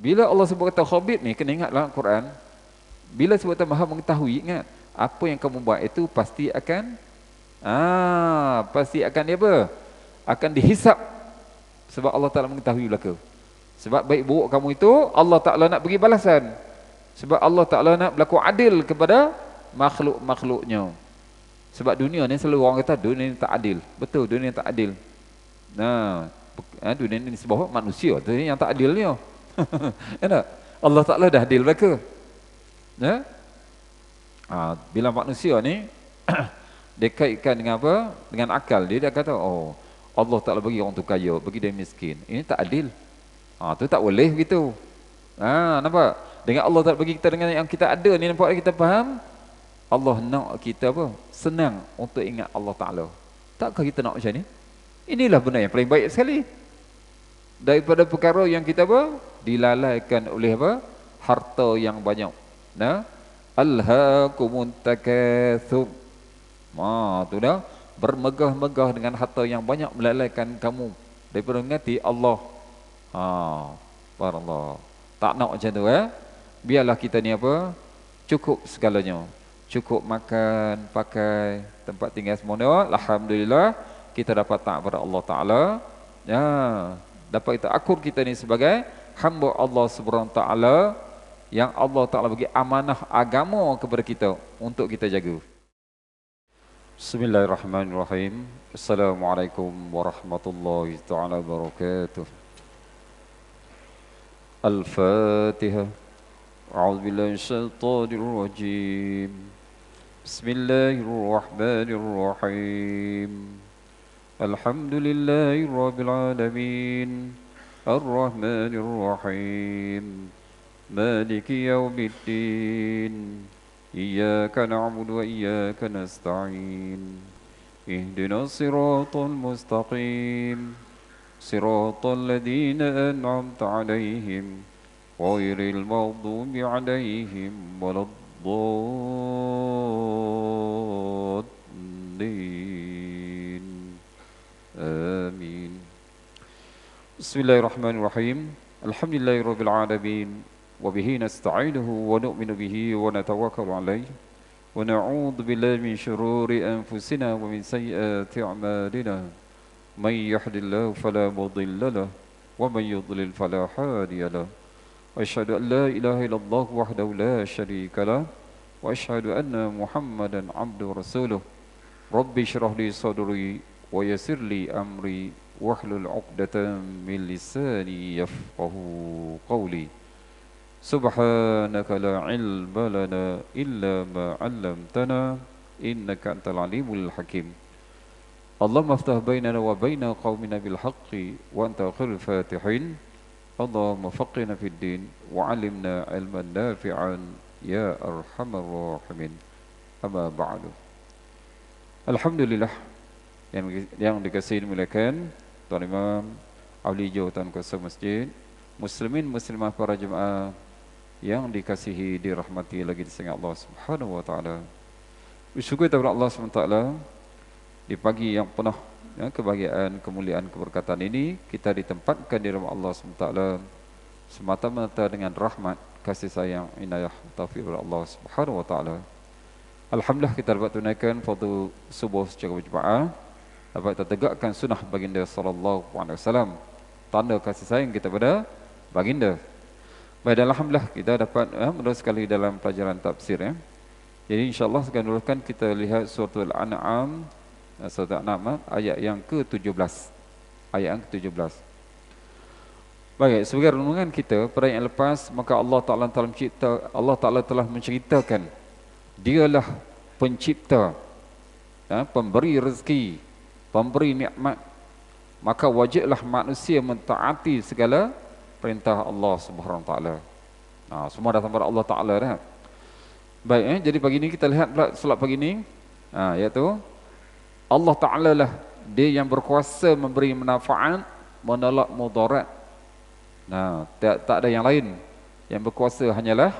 Bila Allah sebut kata khabir ni, kena ingat dalam Quran, bila sebut kata maha mengetahui, ingat, apa yang kamu buat itu pasti akan dia apa? Akan dihisap. Sebab Allah Ta'ala mengetahui belaka. Sebab baik buruk kamu itu Allah Ta'ala nak bagi balasan. Sebab Allah Ta'ala nak berlaku adil kepada makhluk-makhluknya. Sebab dunia ni selalu orang kata dunia ni tak adil. Betul, dunia ni tak adil. Nah, dunia ni sebab manusia tu yang tak adil ni. Enak? Allah Ta'ala dah adil belaka. Ya? Bila manusia ni dia kaitkan dengan apa? Dengan akal dia, dia kata, oh, Allah Ta'ala bagi orang tu kaya, bagi dia miskin. Ini tak adil. Tu tak boleh begitu. Nampak? Dengan Allah Ta'ala bagi kita dengan yang kita ada ni, nampak kita faham? Allah nak kita apa? Senang untuk ingat Allah Ta'ala. Takkah kita nak macam ni? Inilah benda yang paling baik sekali. Daripada perkara yang kita apa? Dilalaikan oleh apa? Harta yang banyak. Nah, alhaakumun takatsur. Tu dah bermegah-megah dengan harta yang banyak melalaikan kamu daripada mengingati Allah. Subhanallah. Tak nak macam tu Biarlah kita ni apa? Cukup segalanya. Cukup makan, pakai, tempat tinggal semuanya. Alhamdulillah kita dapat taat kepada Allah Taala. Dapat kita akur kita ni sebagai hamba Allah Subhanahu Wa Taala yang Allah Taala bagi amanah agama kepada kita untuk kita jaga. Bismillahirrahmanirrahim. Assalamualaikum warahmatullahi taala wabarakatuh. Al-Fatihah. A'udzu billahi minasyaitonir rajim. Bismillahirrahmanirrahim. Alhamdulillahirabbil alamin. Ar-Rahmanir Rahim. Maliki yaumiddin. Iyyaka na'budu wa iyyaka nasta'in. Ihdinas siratal mustaqim. Siratal ladzina an'amta 'alaihim ghairil maghdubi 'alaihim waladdallin. Amin. Bismillahirrahmanirrahim. Alhamdulillahirabbil alamin. وبه نستعينه ونؤمن به ونتوكل عليه ونعوذ بالله من شرور أنفسنا ومن سيئات أعمالنا من يهد الله فلا مضل له ومن يضلل فلا هادي له وأشهد أن لا إله إلا الله وحده لا شريك له وأشهد أن محمدا عبده ورسوله رب اشرح لي صدري ويسر لي أمري واحلل عقدة من لساني يفقهوا قولي Subhanaka la ilma lana illa ma 'allamtana innaka antal alimul hakim. Allahumma aftah bainana wa baina qaumina bil haqqi wa anta khairul fatihin. Allahumma faqihna fid din wa 'allimna 'ilman nafi'an ya arhamar rahimin. Amma ba'du. Alhamdulillah yang dikasihi dimuliakan Tuan Imam, ahli jawatan kuasa masjid, muslimin muslimah para jemaah yang dikasihi, dirahmati lagi disayang Allah Subhanahu wa taala. Bersyukur kepada Allah Subhanahu wa taala di pagi yang penuh kebahagiaan, kemuliaan, keberkatan ini kita ditempatkan di rumah Allah Subhanahu wa taala semata-mata dengan rahmat, kasih sayang, inayah, taufik dari Allah Subhanahu wa taala. Alhamdulillah kita dapat tunaikan fardu subuh secara berjemaah, dapat kita tegakkan sunnah baginda sallallahu alaihi wasallam, tanda kasih sayang kita pada baginda. Baik, alhamdulillah kita dapat meneruskan dalam pelajaran tafsir Jadi insya-Allah sekarang dulukan kita lihat surah Al-An'am, surah Al-An'am ayat yang ke-17. Ayat yang ke-17. Baik, sebagai renungan kita pada yang lepas, maka Allah Taala telah menceritakan Dialah pencipta, pemberi rezeki, pemberi nikmat. Maka wajiblah manusia mentaati segala perintah Allah Subhanahu wa taala. Semua datang daripada Allah Taala dah. Baik, jadi pagi ni kita lihat pula solat pagi ni, iaitu Allah Taala lah dia yang berkuasa memberi manfaat, menolak mudarat. Tak ada yang lain. Yang berkuasa hanyalah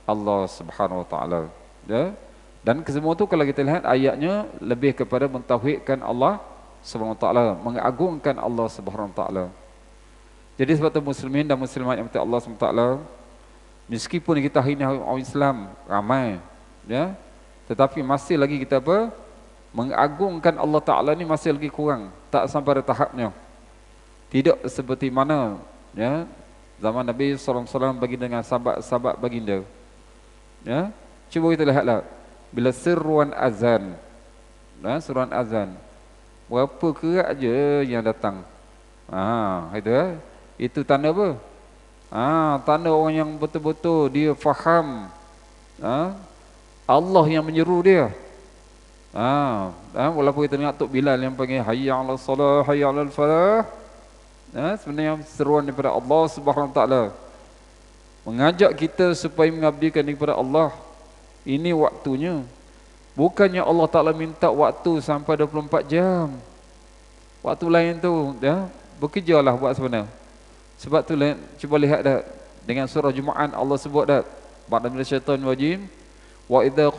Allah Subhanahu wa taala. Dan kesemua tu kalau kita lihat ayatnya lebih kepada mentauhidkan Allah Subhanahu wa taala, mengagungkan Allah Subhanahu wa taala. Jadi sebab tu muslimin dan muslimat yang Allah SWT, meskipun kita hari ini orang Islam ramai, ya, tetapi masih lagi kita apa? Mengagungkan Allah Ta'ala ni masih lagi kurang, tak sampai pada tahapnya. Tidak seperti mana, ya, zaman Nabi SAW bagi dengan sahabat-sahabat baginda. Ya, cuba kita lihatlah bila seruan azan, seruan azan, berapa kerat je yang datang. Itu tanda apa? Tanda orang yang betul-betul dia faham Allah yang menyeru dia. Walaupun kita dengar Tok Bilal yang panggil hayya 'alas salah, hayya 'alal falah, sebenarnya seruan daripada Allah Subhanahu Wa Taala mengajak kita supaya mengabdikan kepada Allah. Ini waktunya. Bukannya Allah Ta'ala minta waktu sampai 24 jam. Waktu lain tu, ya, bekerjalah buat sebenarnya. Sebab tu cuba lihat dah dengan surah Jumaat Allah sebut dah ba'da minasy syaitanir rajim, wa idza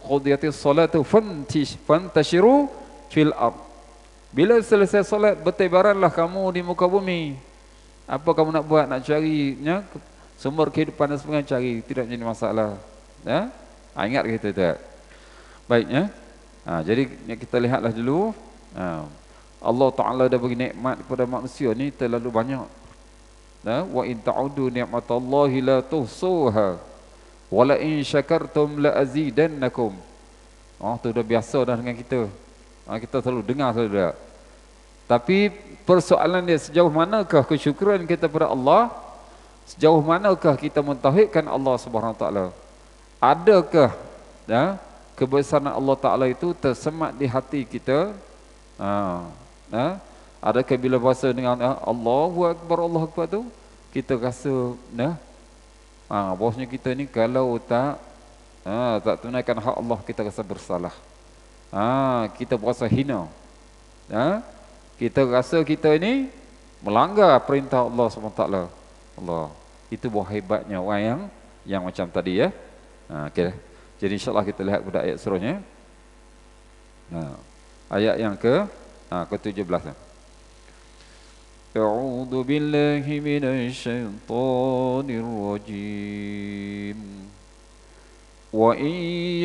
qudiyatis salatu fantashiru fil ard. Bila selesai solat, bertebaranlah kamu di muka bumi. Apa kamu nak buat? Nak carinya sumber kehidupan dan sebagainya, cari, tidak menjadi masalah. Ya? Ingat kita tak? Baiknya. Jadi kita lihatlah dulu. Allah Ta'ala dah bagi nikmat kepada manusia ni terlalu banyak. Wa in ta'udu ni'matallahi la tuhsuha wa la in syakartum la azidannakum. Tu dah biasa dah dengan kita. Kita selalu dengar saudara. Tapi persoalan dia sejauh manakah kesyukuran kita kepada Allah? Sejauh manakah kita mentauhidkan Allah Subhanahu Wa Taala? Adakah kebesaran Allah Ta'ala itu tersemat di hati kita? Adakah bila bahasa dengan Allahu Akbar tu kita rasa bahasanya kita ni kalau tak tunaikan hak Allah, kita rasa bersalah, kita berasa hina, kita rasa kita ini melanggar perintah Allah SWT. Allah, itu buah hebatnya orang yang macam tadi, ya. Okay. Jadi insyaAllah kita lihat pada ayat seterusnya. Ayat yang ke-17. A'udzu billahi minasy syaithanir rajim. Wa in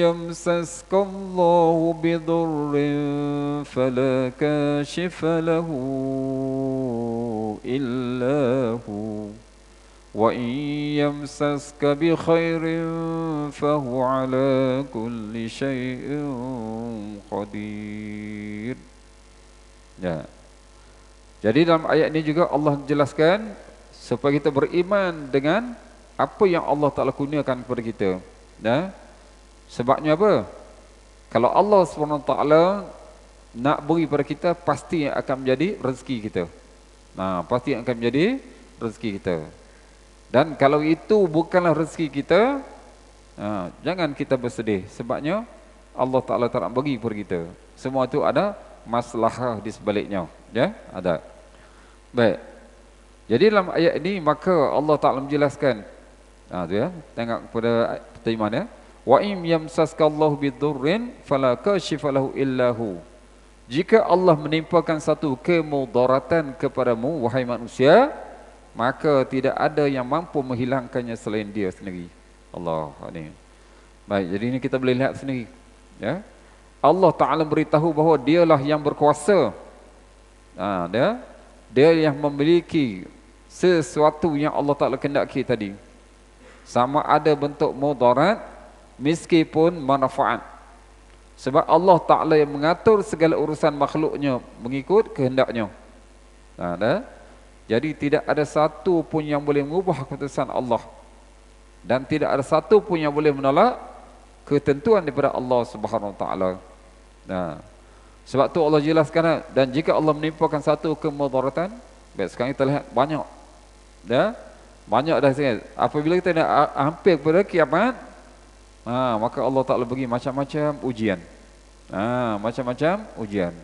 yamsaskallahu bidurrin fala kashifa lahu illa hu. Wa in yamsaska bi khairin fahuwa ala kulli syai'in qadir. Ya. Jadi dalam ayat ini juga Allah jelaskan supaya kita beriman dengan apa yang Allah Ta'ala kurniakan kepada kita. Sebabnya apa? Kalau Allah SWT nak beri pada kita, pasti akan menjadi rezeki kita. Pasti akan menjadi rezeki kita. Dan kalau itu bukanlah rezeki kita, jangan kita bersedih. Sebabnya Allah Ta'ala tak nak bagi kepada kita. Semua itu ada masalah di sebaliknya. Ya, ada. Baik. Jadi dalam ayat ini maka Allah Ta'ala menjelaskan, tu ya, tengok kepada terjemahan ya. Wa im yamsaskallahu bidurrin fala kashifa lahu illahu. Jika Allah menimpakan satu kemudaratan kepadamu wahai manusia, maka tidak ada yang mampu menghilangkannya selain Dia sendiri. Allah ini. Baik, jadi ini kita boleh lihat sendiri, ya. Allah Ta'ala beritahu bahawa Dialah yang berkuasa. Dia yang memiliki sesuatu yang Allah Ta'ala kehendaki tadi. Sama ada bentuk mudarat meskipun manfaat. Sebab Allah Ta'ala yang mengatur segala urusan makhluknya mengikut kehendaknya. Jadi tidak ada satu pun yang boleh mengubah keputusan Allah, dan tidak ada satu pun yang boleh menolak ketentuan daripada Allah Subhanahu Wa Taala. Sebab tu Allah jelaskan, dan jika Allah menimpakan satu kemudaratan, baik sekarang kita lihat banyak, banyak dah sangat. Apabila kita nak hampir kepada kiamat, maka Allah Taala bagi macam-macam ujian, macam-macam ujian.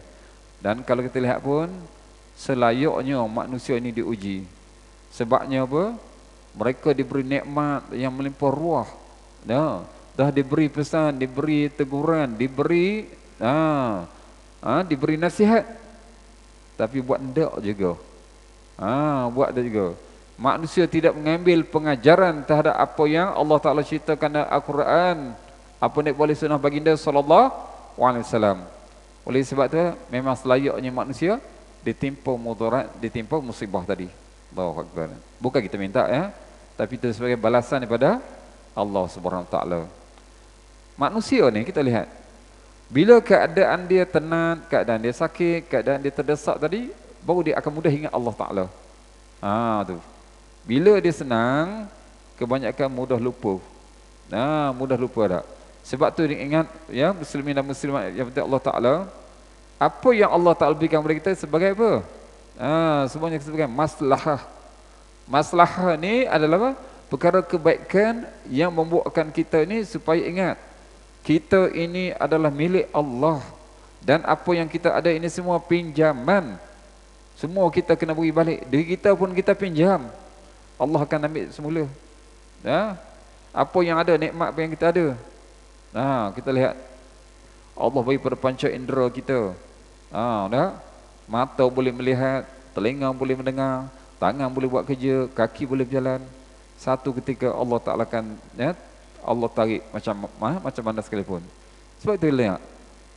Dan kalau kita lihat pun selayaknya manusia ini diuji. Sebabnya apa? Mereka diberi nikmat yang melimpah ruah. Dah diberi pesan, diberi teguran, diberi diberi nasihat, tapi buat ndak juga. Buat dia juga. Manusia tidak mengambil pengajaran terhadap apa yang Allah Ta'ala ceritakan dalam Al-Quran, apa yang boleh sunnah baginda sallallahu alaihi wasallam. Oleh sebab tu memang selayaknya manusia ditimpa mudarat, ditimpa musibah tadi. Allahu Akbar. Bukan kita minta ya, tapi itu sebagai balasan daripada Allah Subhanahu Wa Ta'ala. Manusia ni kita lihat, bila keadaan dia tenang, keadaan dia sakit, keadaan dia terdesak tadi, baru dia akan mudah ingat Allah Ta'ala. Tu. Bila dia senang, kebanyakan mudah lupa. Mudah lupa dah. Sebab tu dia ingat ya, muslimin dan muslimat yang penting Allah Ta'ala, apa yang Allah Ta'ala berikan kepada kita sebagai apa? Semuanya sebagai maslahah. Maslahah ni adalah apa? Perkara kebaikan yang membuatkan kita ni supaya ingat, kita ini adalah milik Allah, dan apa yang kita ada ini semua pinjaman. Semua kita kena beri balik. Diri kita pun kita pinjam, Allah akan ambil semula. Apa yang ada, nikmat apa yang kita ada. Kita lihat Allah bagi pada panca indera kita. Mata boleh melihat, telinga boleh mendengar, tangan boleh buat kerja, kaki boleh berjalan. Satu ketika Allah Ta'ala akan Allah tarik macam mana sekalipun. Sebab itu lihat,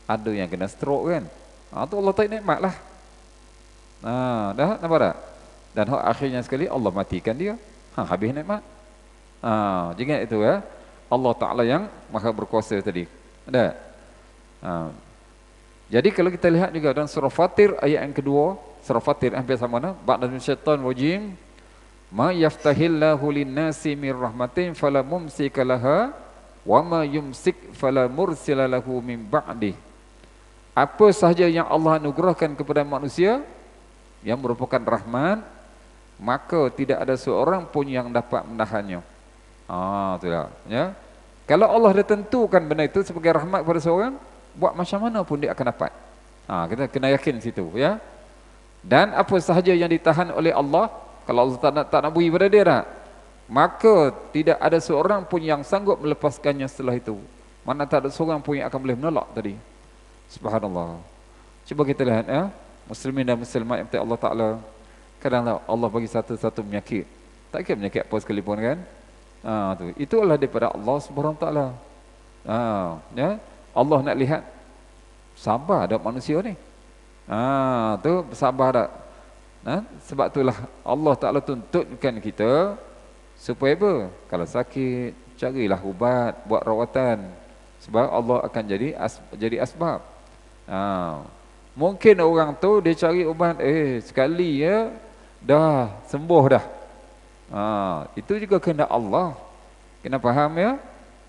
ada yang kena stroke kan. Tu Allah tarik nikmat lah. Dah nampak tak? Dan akhirnya sekali Allah matikan dia. Habis nikmat. Jangan itu ya. Allah Ta'ala yang maha berkuasa tadi. Ada. Jadi kalau kita lihat juga dalam surah Fatir ayat yang kedua, surah Fatir hampir sama nah. Ba'da syaitan rajim, ma yaftahillahu lin-nasi min rahmatin fala mumsika laha wa ma yumsik fala mursila lahu min ba'dih. Apa sahaja yang Allah anugerahkan kepada manusia yang merupakan rahmat, maka tidak ada seorang pun yang dapat menahannya. Itulah ya. Kalau Allah dah tentukan benda itu sebagai rahmat kepada seorang, buat macam mana pun dia akan dapat. Kita kena yakin situ ya. Dan apa sahaja yang ditahan oleh Allah, kalau Allah tak nak beri pada dia dah, maka tidak ada seorang pun yang sanggup melepaskannya setelah itu. Mana tak ada seorang pun yang akan boleh menolak tadi. Subhanallah. Cuba kita lihat ya, muslimin dan muslimat yang Allah Ta'ala, kadang-kadang Allah bagi satu penyakit, tak kira penyakit apa sekalipun kan. Itulah daripada Allah Subhanahu Wa Ta'ala. Ya, Allah nak lihat sabar ada manusia ni. Tu sabar tak? Sebab itulah Allah Ta'ala tuntutkan kita supaya apa? Kalau sakit, carilah ubat, buat rawatan. Sebab Allah akan jadi asbab. Mungkin orang tu dia cari ubat, sekali ya dah sembuh dah. Itu juga kehendak Allah. Kena faham ya.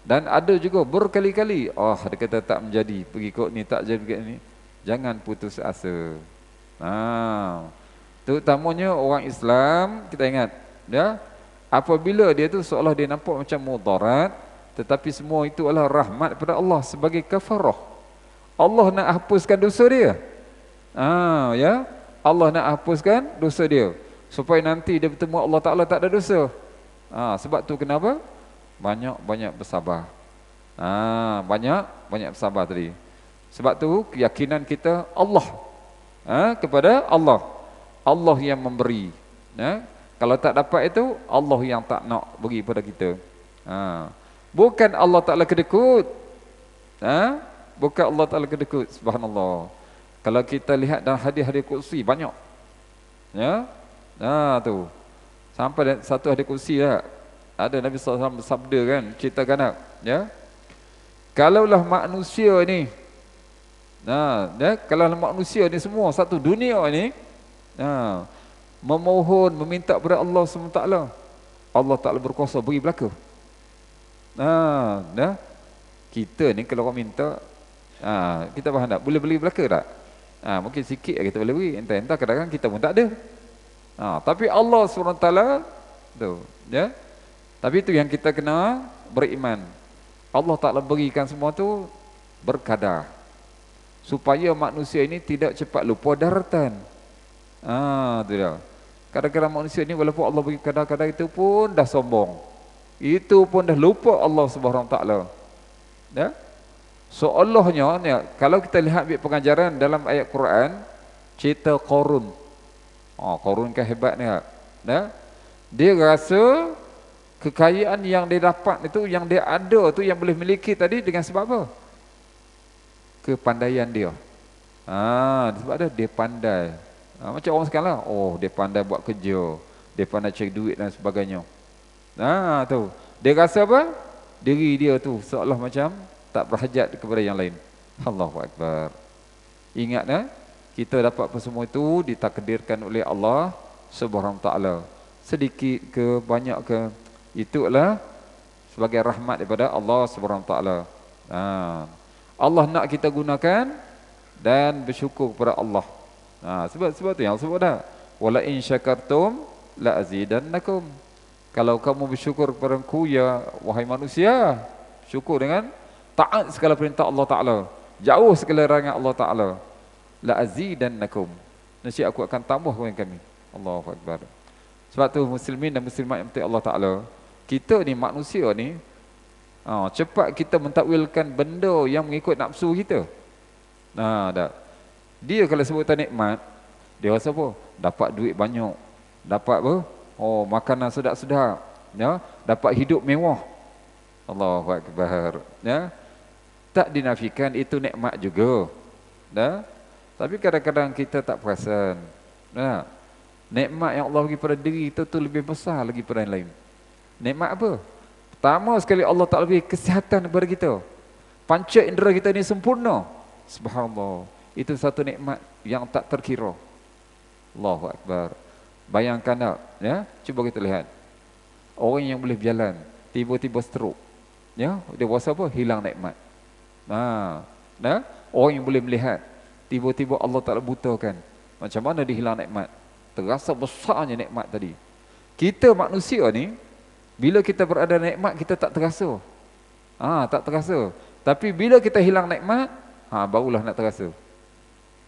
Dan ada juga berkali-kali, dia kata tak menjadi, pergi kot ni tak jadi begini ni. Jangan putus asa. Terutamanya orang Islam, kita ingat ya, apabila dia tu seolah dia nampak macam mudarat, tetapi semua itu adalah rahmat daripada Allah sebagai kafarah. Allah nak hapuskan dosa dia. Ya, Allah nak hapuskan dosa dia supaya nanti dia bertemu Allah Ta'ala tak ada dosa. Sebab tu kenapa? Banyak bersabar. Banyak bersabar tadi. Sebab tu keyakinan kita Allah, kepada Allah. Allah yang memberi. Kalau tak dapat itu, Allah yang tak nak beri pada kita. Bukan Allah Ta'ala kedekut. Bukan Allah Ta'ala kedekut. Subhanallah. Kalau kita lihat dalam hadis-hadis kursi banyak. Ya. Tu. Sampai satu hadis kursi lah. Ada Nabi SAW bersabda kan, ceritakan ya. Kalaulah manusia ni, kalaulah manusia ni semua satu dunia ni memohon, meminta kepada Allah SWT, Allah Ta'ala berkuasa beri belaka. Kita ni kalau orang minta, kita faham tak? Boleh beli belaka tak? Mungkin sikit kita boleh beri, entah-entah kadang-kadang kita pun tak ada. Tapi Allah SWT tu, ya. Tapi itu yang kita kena beriman. Allah Ta'ala berikan semua tu berkadar, supaya manusia ini tidak cepat lupa daratan. Tu dah. Kadang-kadang manusia ini walaupun Allah beri kadar-kadar itu pun dah sombong. Itu pun dah lupa Allah Subhanahu Wa Ta'ala. Ya. Seolahnya ni, kalau kita lihat pengajaran dalam ayat Quran, cerita Qarun. Qarun kan hebat ni. Dia rasa kekayaan yang dia dapat itu, yang dia ada tu, yang boleh miliki tadi dengan sebab apa? Kepandaian dia. Sebab dia pandai. Macam orang sekarang lah. Dia pandai buat kerja, dia pandai cari duit dan sebagainya. Tu. Dia rasa apa? Diri dia tu seolah macam tak berhajat kepada yang lain. Allahu Akbar. Ingat kita dapat apa semua itu ditakdirkan oleh Allah Subhanahu Wa Taala. Sedikit ke banyak ke, itulah sebagai rahmat daripada Allah Subhanahu Wa Taala. Allah nak kita gunakan dan bersyukur kepada Allah. Sebab tu yang sebut dah. Wala in syakartum la azidannakum. Kalau kamu bersyukur kepadaku ya wahai manusia, syukur dengan taat segala perintah Allah Taala, jauh segala larangan Allah Taala. La azidannakum. Nescaya aku akan tambah kepada kami. Allahu Akbar. Sebab tu muslimin dan muslimat yang mati Allah Taala, kita ni manusia ni cepat kita mentakwilkan benda yang mengikut nafsu kita. Dia kalau sebutan nikmat, dia rasa apa? Dapat duit banyak, dapat apa? Makanan sedap-sedap, dapat hidup mewah. Allahu Akbar. Tak dinafikan itu nikmat juga. Tapi kadang-kadang kita tak perasan. Nikmat yang Allah bagi pada diri kita tu lebih besar lagi pada yang lain. Nikmat apa? Pertama sekali Allah Ta'ala bagi kesihatan kepada kita. Panca indera kita ni sempurna. Subhanallah. Itu satu nikmat yang tak terkira. Allahu Akbar. Bayangkan tak? Cuba kita lihat. Orang yang boleh berjalan, tiba-tiba stroke. Dia rasa apa? Hilang nikmat. Orang yang boleh melihat, tiba-tiba Allah Ta'ala butakan. Macam mana dia hilang nikmat? Terasa besarnya nikmat tadi. Kita manusia ni, bila kita berada nikmat, kita tak terasa. Tak terasa. Tapi bila kita hilang nikmat, barulah nak terasa.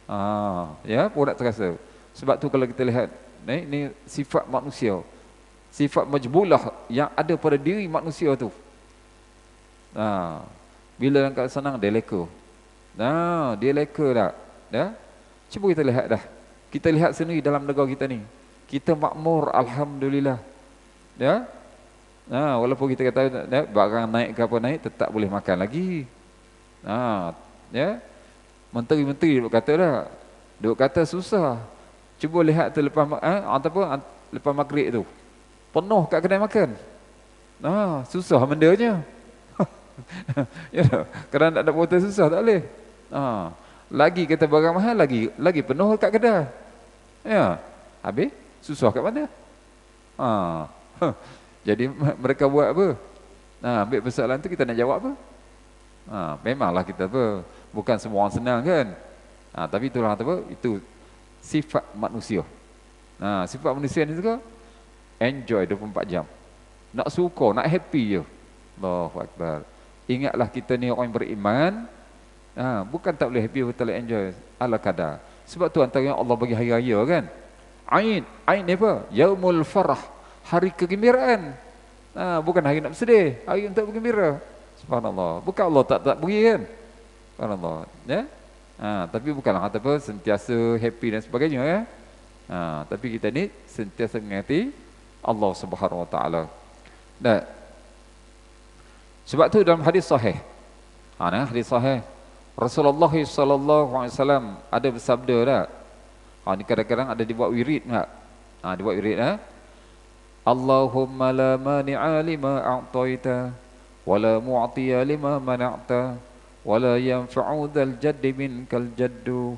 Baru nak terasa. Sebab tu kalau kita lihat, ini sifat manusia, sifat majbulah yang ada pada diri manusia tu. Bila yang kat senang, dia leka. Dia leka tak? Cuba kita lihat dah. Kita lihat sendiri dalam negara kita ni. Kita makmur, alhamdulillah. Walaupun kita kata barang naik ke apa naik, tetap boleh makan lagi. Menteri-menteri duk kata susah. Cuba lihat tu lepas lepas maghrib tu, penuh kat kedai makan. Susah bendanya. Kerana tak ada portal susah tak boleh. Lagi kata barang mahal, lagi penuh kat kedai. Habis susah kat mana? Jadi mereka buat apa? Ambil persoalan tu kita nak jawab apa? Memanglah kita apa? Bukan semua orang senang kan? Tapi itulah apa? Itu sifat manusia. Sifat manusia ni juga enjoy 24 jam. Nak suka, nak happy je. Allahu Akbar. Ingatlah kita ni orang yang beriman. Bukan tak boleh happy, betul enjoy ala kadar. Sebab tu antara yang Allah bagi hari raya kan? Ain ni apa? Yaumul farah, hari kegembiraan. Bukan hari nak bersedih, hari untuk bergembira. Subhanallah. Bukan Allah tak beri kan? Subhanallah. Tapi bukanlah kata apa sentiasa happy dan sebagainya tapi kita ni sentiasa mengingati Allah Subhanahu Wa Taala. Sebab tu dalam hadis sahih, hadis sahih Rasulullah sallallahu alaihi wasallam ada bersabda tak? Ni kadang-kadang ada dibuat wirid tak? Dibuat wirid Allahumma la mani'a lima a'taita wa la mu'tiya lima mana'ta wa la yanfa'u dzal jaddi minkal jaddu.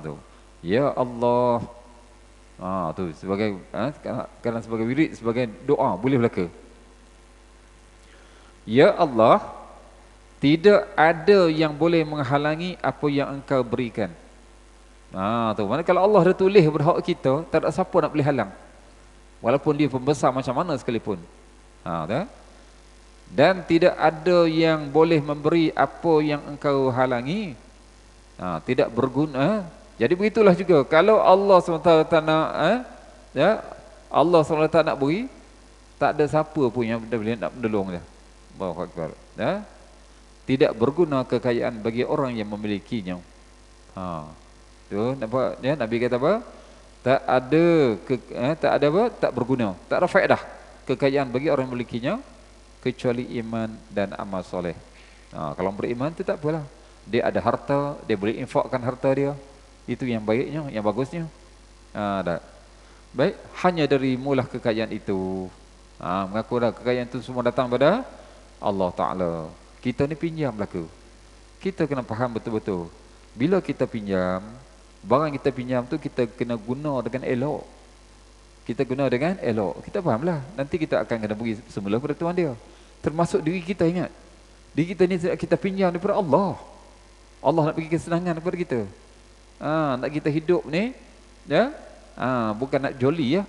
Tu. Ya Allah. Tu sebagai kadang sebagai wirid, sebagai doa boleh belaka. Ya Allah, tidak ada yang boleh menghalangi apa yang engkau berikan. Tu. Mana kalau Allah dah tulis berhak kita, tak ada siapa nak boleh halang. Walaupun dia pembesar macam mana sekalipun. Dan tidak ada yang boleh memberi apa yang engkau halangi. Tidak berguna. Jadi begitulah juga. Kalau Allah SWT tak nak, Allah SWT tak nak beri, tak ada siapa pun yang boleh nak menolong dia. Allahu Akbar. Tidak berguna kekayaan bagi orang yang memilikinya. Tu nampak Nabi kata apa? Tak ada tak ada apa? Tak berguna, tak ada faedah kekayaan bagi orang yang memilikinya kecuali iman dan amal soleh. Kalau beriman itu tak apalah. Dia ada harta, dia boleh infakkan harta dia. Itu yang baiknya, yang bagusnya. Dah. Baik, hanya dari mula kekayaan itu. Mengaku dah kekayaan itu semua datang pada Allah Ta'ala. Kita ni pinjam belaka. Kita kena faham betul-betul. Bila kita pinjam, barang kita pinjam tu kita kena guna dengan elok. Kita guna dengan elok. Kita fahamlah. Nanti kita akan kena beri semula pada Tuhan dia. Termasuk diri kita, ingat. Diri kita ni kita pinjam daripada Allah. Allah nak bagi kesenangan kepada kita. Nak kita hidup ni, ya, bukan nak joli ya,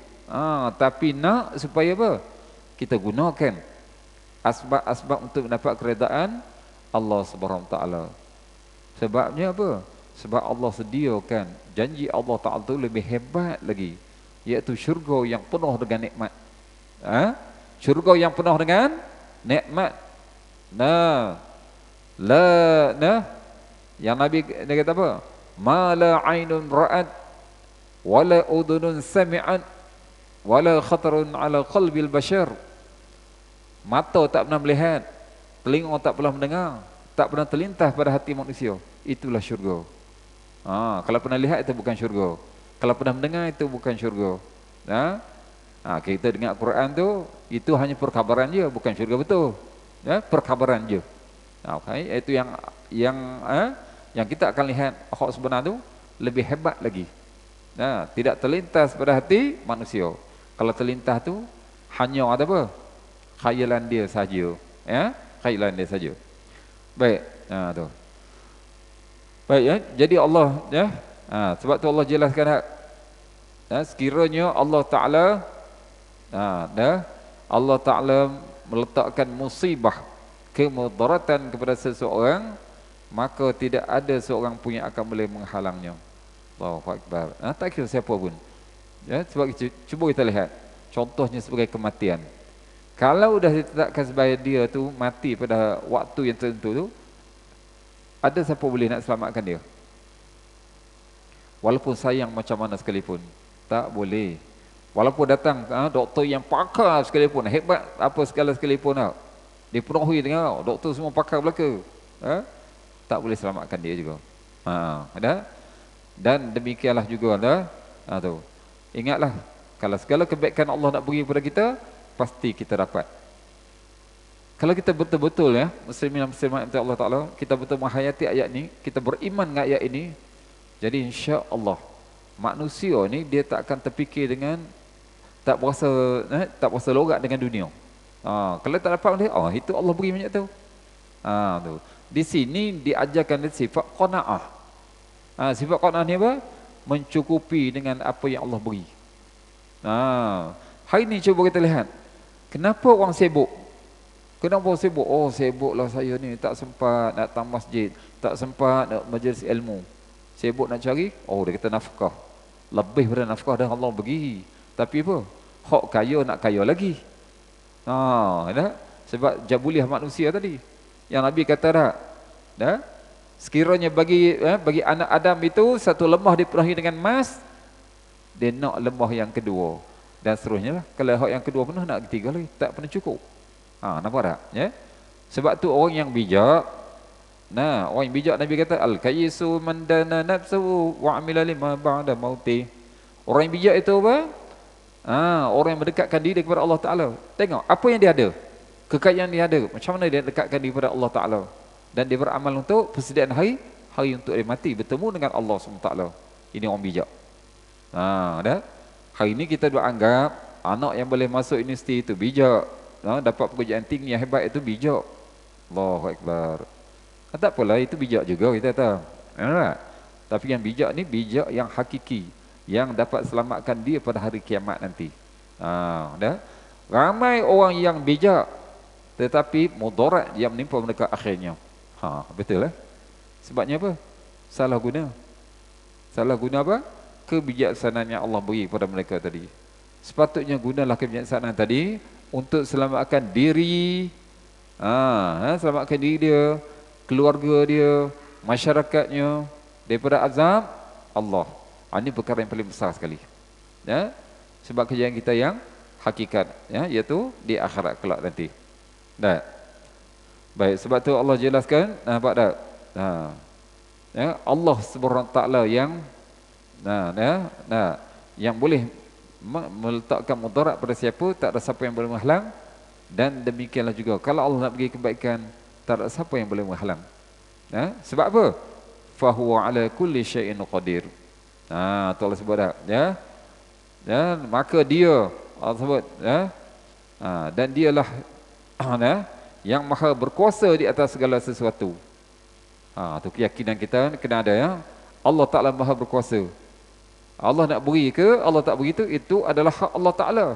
tapi nak supaya apa? Kita gunakan asbab-asbab untuk mendapat keredaan Allah Subhanahu Wa Taala. Sebabnya apa? Sebab Allah sediakan janji Allah Taala tu lebih hebat lagi, iaitu syurga yang penuh dengan nikmat. Syurga yang penuh dengan nikmat. Yang Nabi dia kata apa? Ma la ainun ra'at wala udhunun sami'at wala khatarun ala qalbil bashar. Mata tak pernah melihat, telinga tak pernah mendengar, tak pernah terlintas pada hati manusia. Itulah syurga. Kalau pernah lihat itu bukan syurga. Kalau pernah mendengar itu bukan syurga. Kita dengar Quran tu, itu hanya perkabaran je, bukan syurga betul. Perkabaran je. Okay, itu yang kita akan lihat hak sebenar tu lebih hebat lagi. Tidak terlintas pada hati manusia. Kalau terlintas tu hanya ada apa? Khayalan dia saja. Khayalan dia saja. Baik, tu. Baik ya. Jadi Allah sebab tu Allah jelaskan sekiranya Allah Taala Allah Taala meletakkan musibah, kemudaratan kepada seseorang, maka tidak ada seorang pun yang akan boleh menghalangnya. Allahu Akbar. Tak kira siapa pun. Sebab cuba kita lihat contohnya sebagai kematian. Kalau dah ditetapkan sebagai dia tu mati pada waktu yang tertentu tu, ada siapa boleh nak selamatkan dia? Walaupun sayang macam mana sekalipun, tak boleh. Walaupun datang doktor yang pakar sekalipun, hebat apa segala sekalipun, dipenuhi dengan doktor semua pakar belaka, tak boleh selamatkan dia juga. Dan demikianlah juga tu. Ingatlah, kalau segala kebaikan Allah nak beri kepada kita, pasti kita dapat. Kalau kita betul-betul muslimin dan muslimat Allah Taala, kita betul menghayati ayat ni, kita beriman dengan ayat ini, jadi insya-Allah manusia ni dia tak akan terfikir dengan tak berasa logat dengan dunia. Kalau tak dapat dia, itu Allah beri banyak tu. Tu. Di sini diajarkan sifat qanaah. Sifat qanaah ni apa? Mencukupi dengan apa yang Allah beri. Hari ni cuba kita lihat. Kenapa orang sibuk? Kenapa orang sibuk? Sibuklah saya ni, tak sempat nak datang masjid, tak sempat nak majlis ilmu. Sibuk nak cari, dia kata nafkah. Lebih pada nafkah dah Allah bagi. Tapi apa? Hak kaya nak kaya lagi. Sebab jabuliah manusia tadi. Yang Nabi kata dah. Sekiranya bagi anak Adam itu satu lemah dipenuhi dengan emas, dia nak lemah yang kedua. Dan seterusnya lah. Kalau hak yang kedua penuh, nak ketiga lagi. Tak pernah cukup. Nampak tak? Sebab tu orang yang bijak, orang yang bijak Nabi kata al-kayyisu man dana nafsuhu wa amila lima ba'da mauti. Orang yang bijak itu apa? Orang yang mendekatkan diri kepada Allah Ta'ala. Tengok apa yang dia ada, kekayaan dia ada, macam mana dia dekatkan diri kepada Allah Ta'ala, dan dia beramal untuk persediaan hari untuk dia mati bertemu dengan Allah SWT. Ini orang bijak. Hari ini kita duk anggap anak yang boleh masuk universiti itu bijak, dapat pekerjaan tinggi yang hebat itu bijak. Allahu Akbar. Tak apalah, itu bijak juga kita tahu. Tapi yang bijak ni bijak yang hakiki, yang dapat selamatkan dia pada hari kiamat nanti. Ramai orang yang bijak tetapi mudarat yang menimpa mereka akhirnya. Betul lah. Sebabnya apa? Salah guna. Salah guna apa? Kebijaksanaan yang Allah beri kepada mereka tadi. Sepatutnya gunalah kebijaksanaan tadi untuk selamatkan diri, selamatkan diri dia, keluarga dia, masyarakatnya daripada azab Allah. Ini perkara yang paling besar sekali. Ya, sebab kejayaan kita yang hakikat, ya, iaitu di akhirat kelak nanti. Dah. Baik, sebab tu Allah jelaskan, nampak tak? Ya, Allah Subhanahu Wa Taala yang yang boleh meletakkan mudarat pada siapa, tak ada siapa yang boleh menghalang. Dan demikianlah juga kalau Allah nak bagi kebaikan, tak ada siapa yang boleh menghalang. Ya, sebab apa? Fahuwa ala kulli syai'in qadir. Tu Allah sebut dah, ya. Ya, maka dia Allah sebut, ya. Dan dialah yang maha berkuasa di atas segala sesuatu. Tu keyakinan kita kena ada, ya. Allah Ta'ala maha berkuasa. Allah nak beri ke, Allah tak beri itu adalah hak Allah Ta'ala.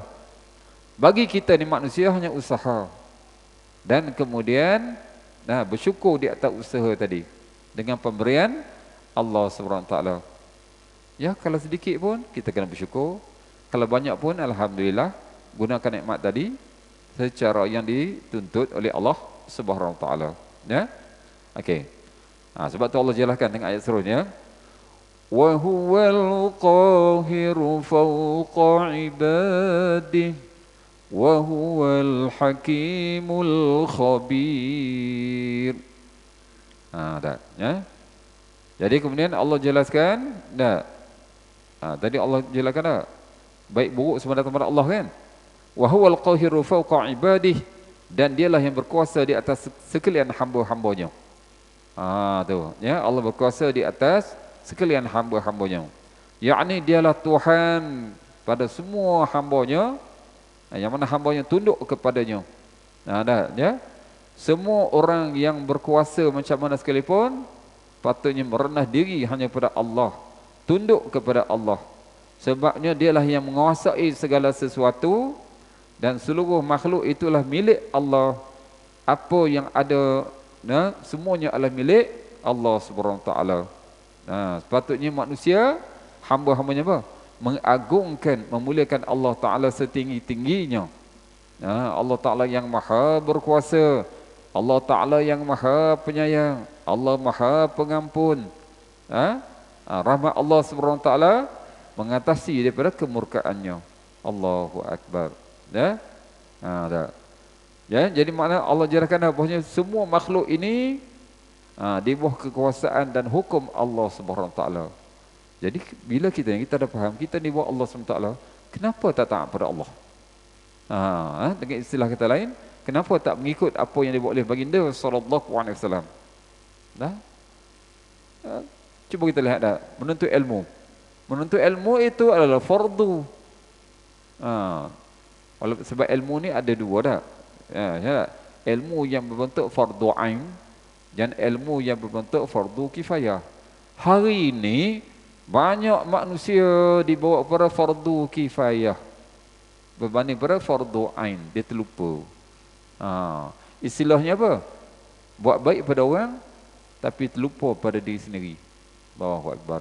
Bagi kita ni manusia hanya usaha. Dan kemudian bersyukur di atas usaha tadi dengan pemberian Allah Subhanahu Wa Taala. Ya, kalau sedikit pun kita kena bersyukur. Kalau banyak pun alhamdulillah, gunakan nikmat tadi secara yang dituntut oleh Allah Subhanahu Wa Taala. Ya. Okey. Sebab tu Allah jelaskan dengan ayat seterusnya. Wa huwal qahiru fawqa ibadihi wa huwal hakimul khabir. Dah, ya. Jadi kemudian Allah jelaskan, tadi Allah jelaskan dah. Baik buruk semua datang pada Allah, kan? Wa huwal qahiru fawqa ibadihi, dan dialah yang berkuasa di atas sekalian hamba-hambanya. Tu, ya, Allah berkuasa di atas sekalian hamba-hambanya. Yakni dialah Tuhan pada semua hambanya, yang mana hambanya tunduk kepadanya. Ya. Semua orang yang berkuasa macam mana sekalipun patutnya merendah diri hanya kepada Allah, tunduk kepada Allah. Sebabnya dialah yang menguasai segala sesuatu dan seluruh makhluk itulah milik Allah. Apa yang ada, semuanya adalah milik Allah Subhanahu Wa Taala. Sepatutnya manusia, hamba-hambanya apa? Mengagungkan, memuliakan Allah Ta'ala setinggi-tingginya. Allah Ta'ala yang maha berkuasa, Allah Ta'ala yang maha penyayang, Allah maha pengampun. Rahmat Allah Subhanahu Wa Taala mengatasi daripada kemurkaannya. Allahu Akbar. Ya, ya, jadi makna Allah jelaskan bahawasanya semua makhluk ini di bawah kekuasaan dan hukum Allah Subhanahu Wa Taala. Jadi bila kita dah faham kita ni buat Allah SWT, kenapa tak taat pada Allah? Dengan istilah kata lain, kenapa tak mengikut apa yang dibuat oleh baginda sallallahu alaihi wasallam? Cuba kita lihat dah, menuntut ilmu. Menuntut ilmu itu adalah fardu. Sebab ilmu ni ada dua dah. Ya, ilmu yang berbentuk fardu ain dan ilmu yang berbentuk fardu kifayah. Hari ini banyak manusia dibawa pada fardu kifayah berbanding pada fardu ain. Dia terlupa. Istilahnya apa? Buat baik pada orang tapi terlupa pada diri sendiri. Allahu Akbar.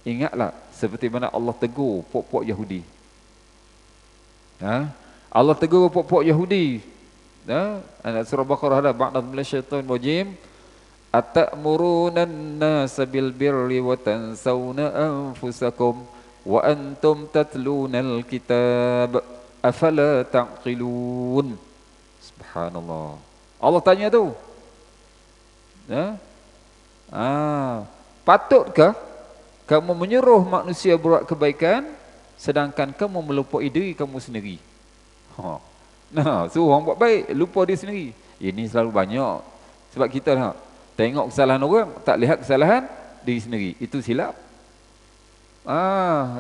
Ingatlah seperti mana Allah tegur puak-puak Yahudi. Allah tegur puak-puak Yahudi. Surah Baqarah ada ba'da minasyaitonir rajim. Atamuruna an-nasa bil birri wa tansawna anfusakum wa antum tatlunal kitab afala taqilun. Subhanallah. Allah tanya tu. Patutkah kamu menyuruh manusia buat kebaikan sedangkan kamu melupai diri kamu sendiri? Suruh orang buat baik, lupa diri sendiri. Ini selalu banyak. Sebab kita tengok kesalahan orang, tak lihat kesalahan diri sendiri. Itu silap.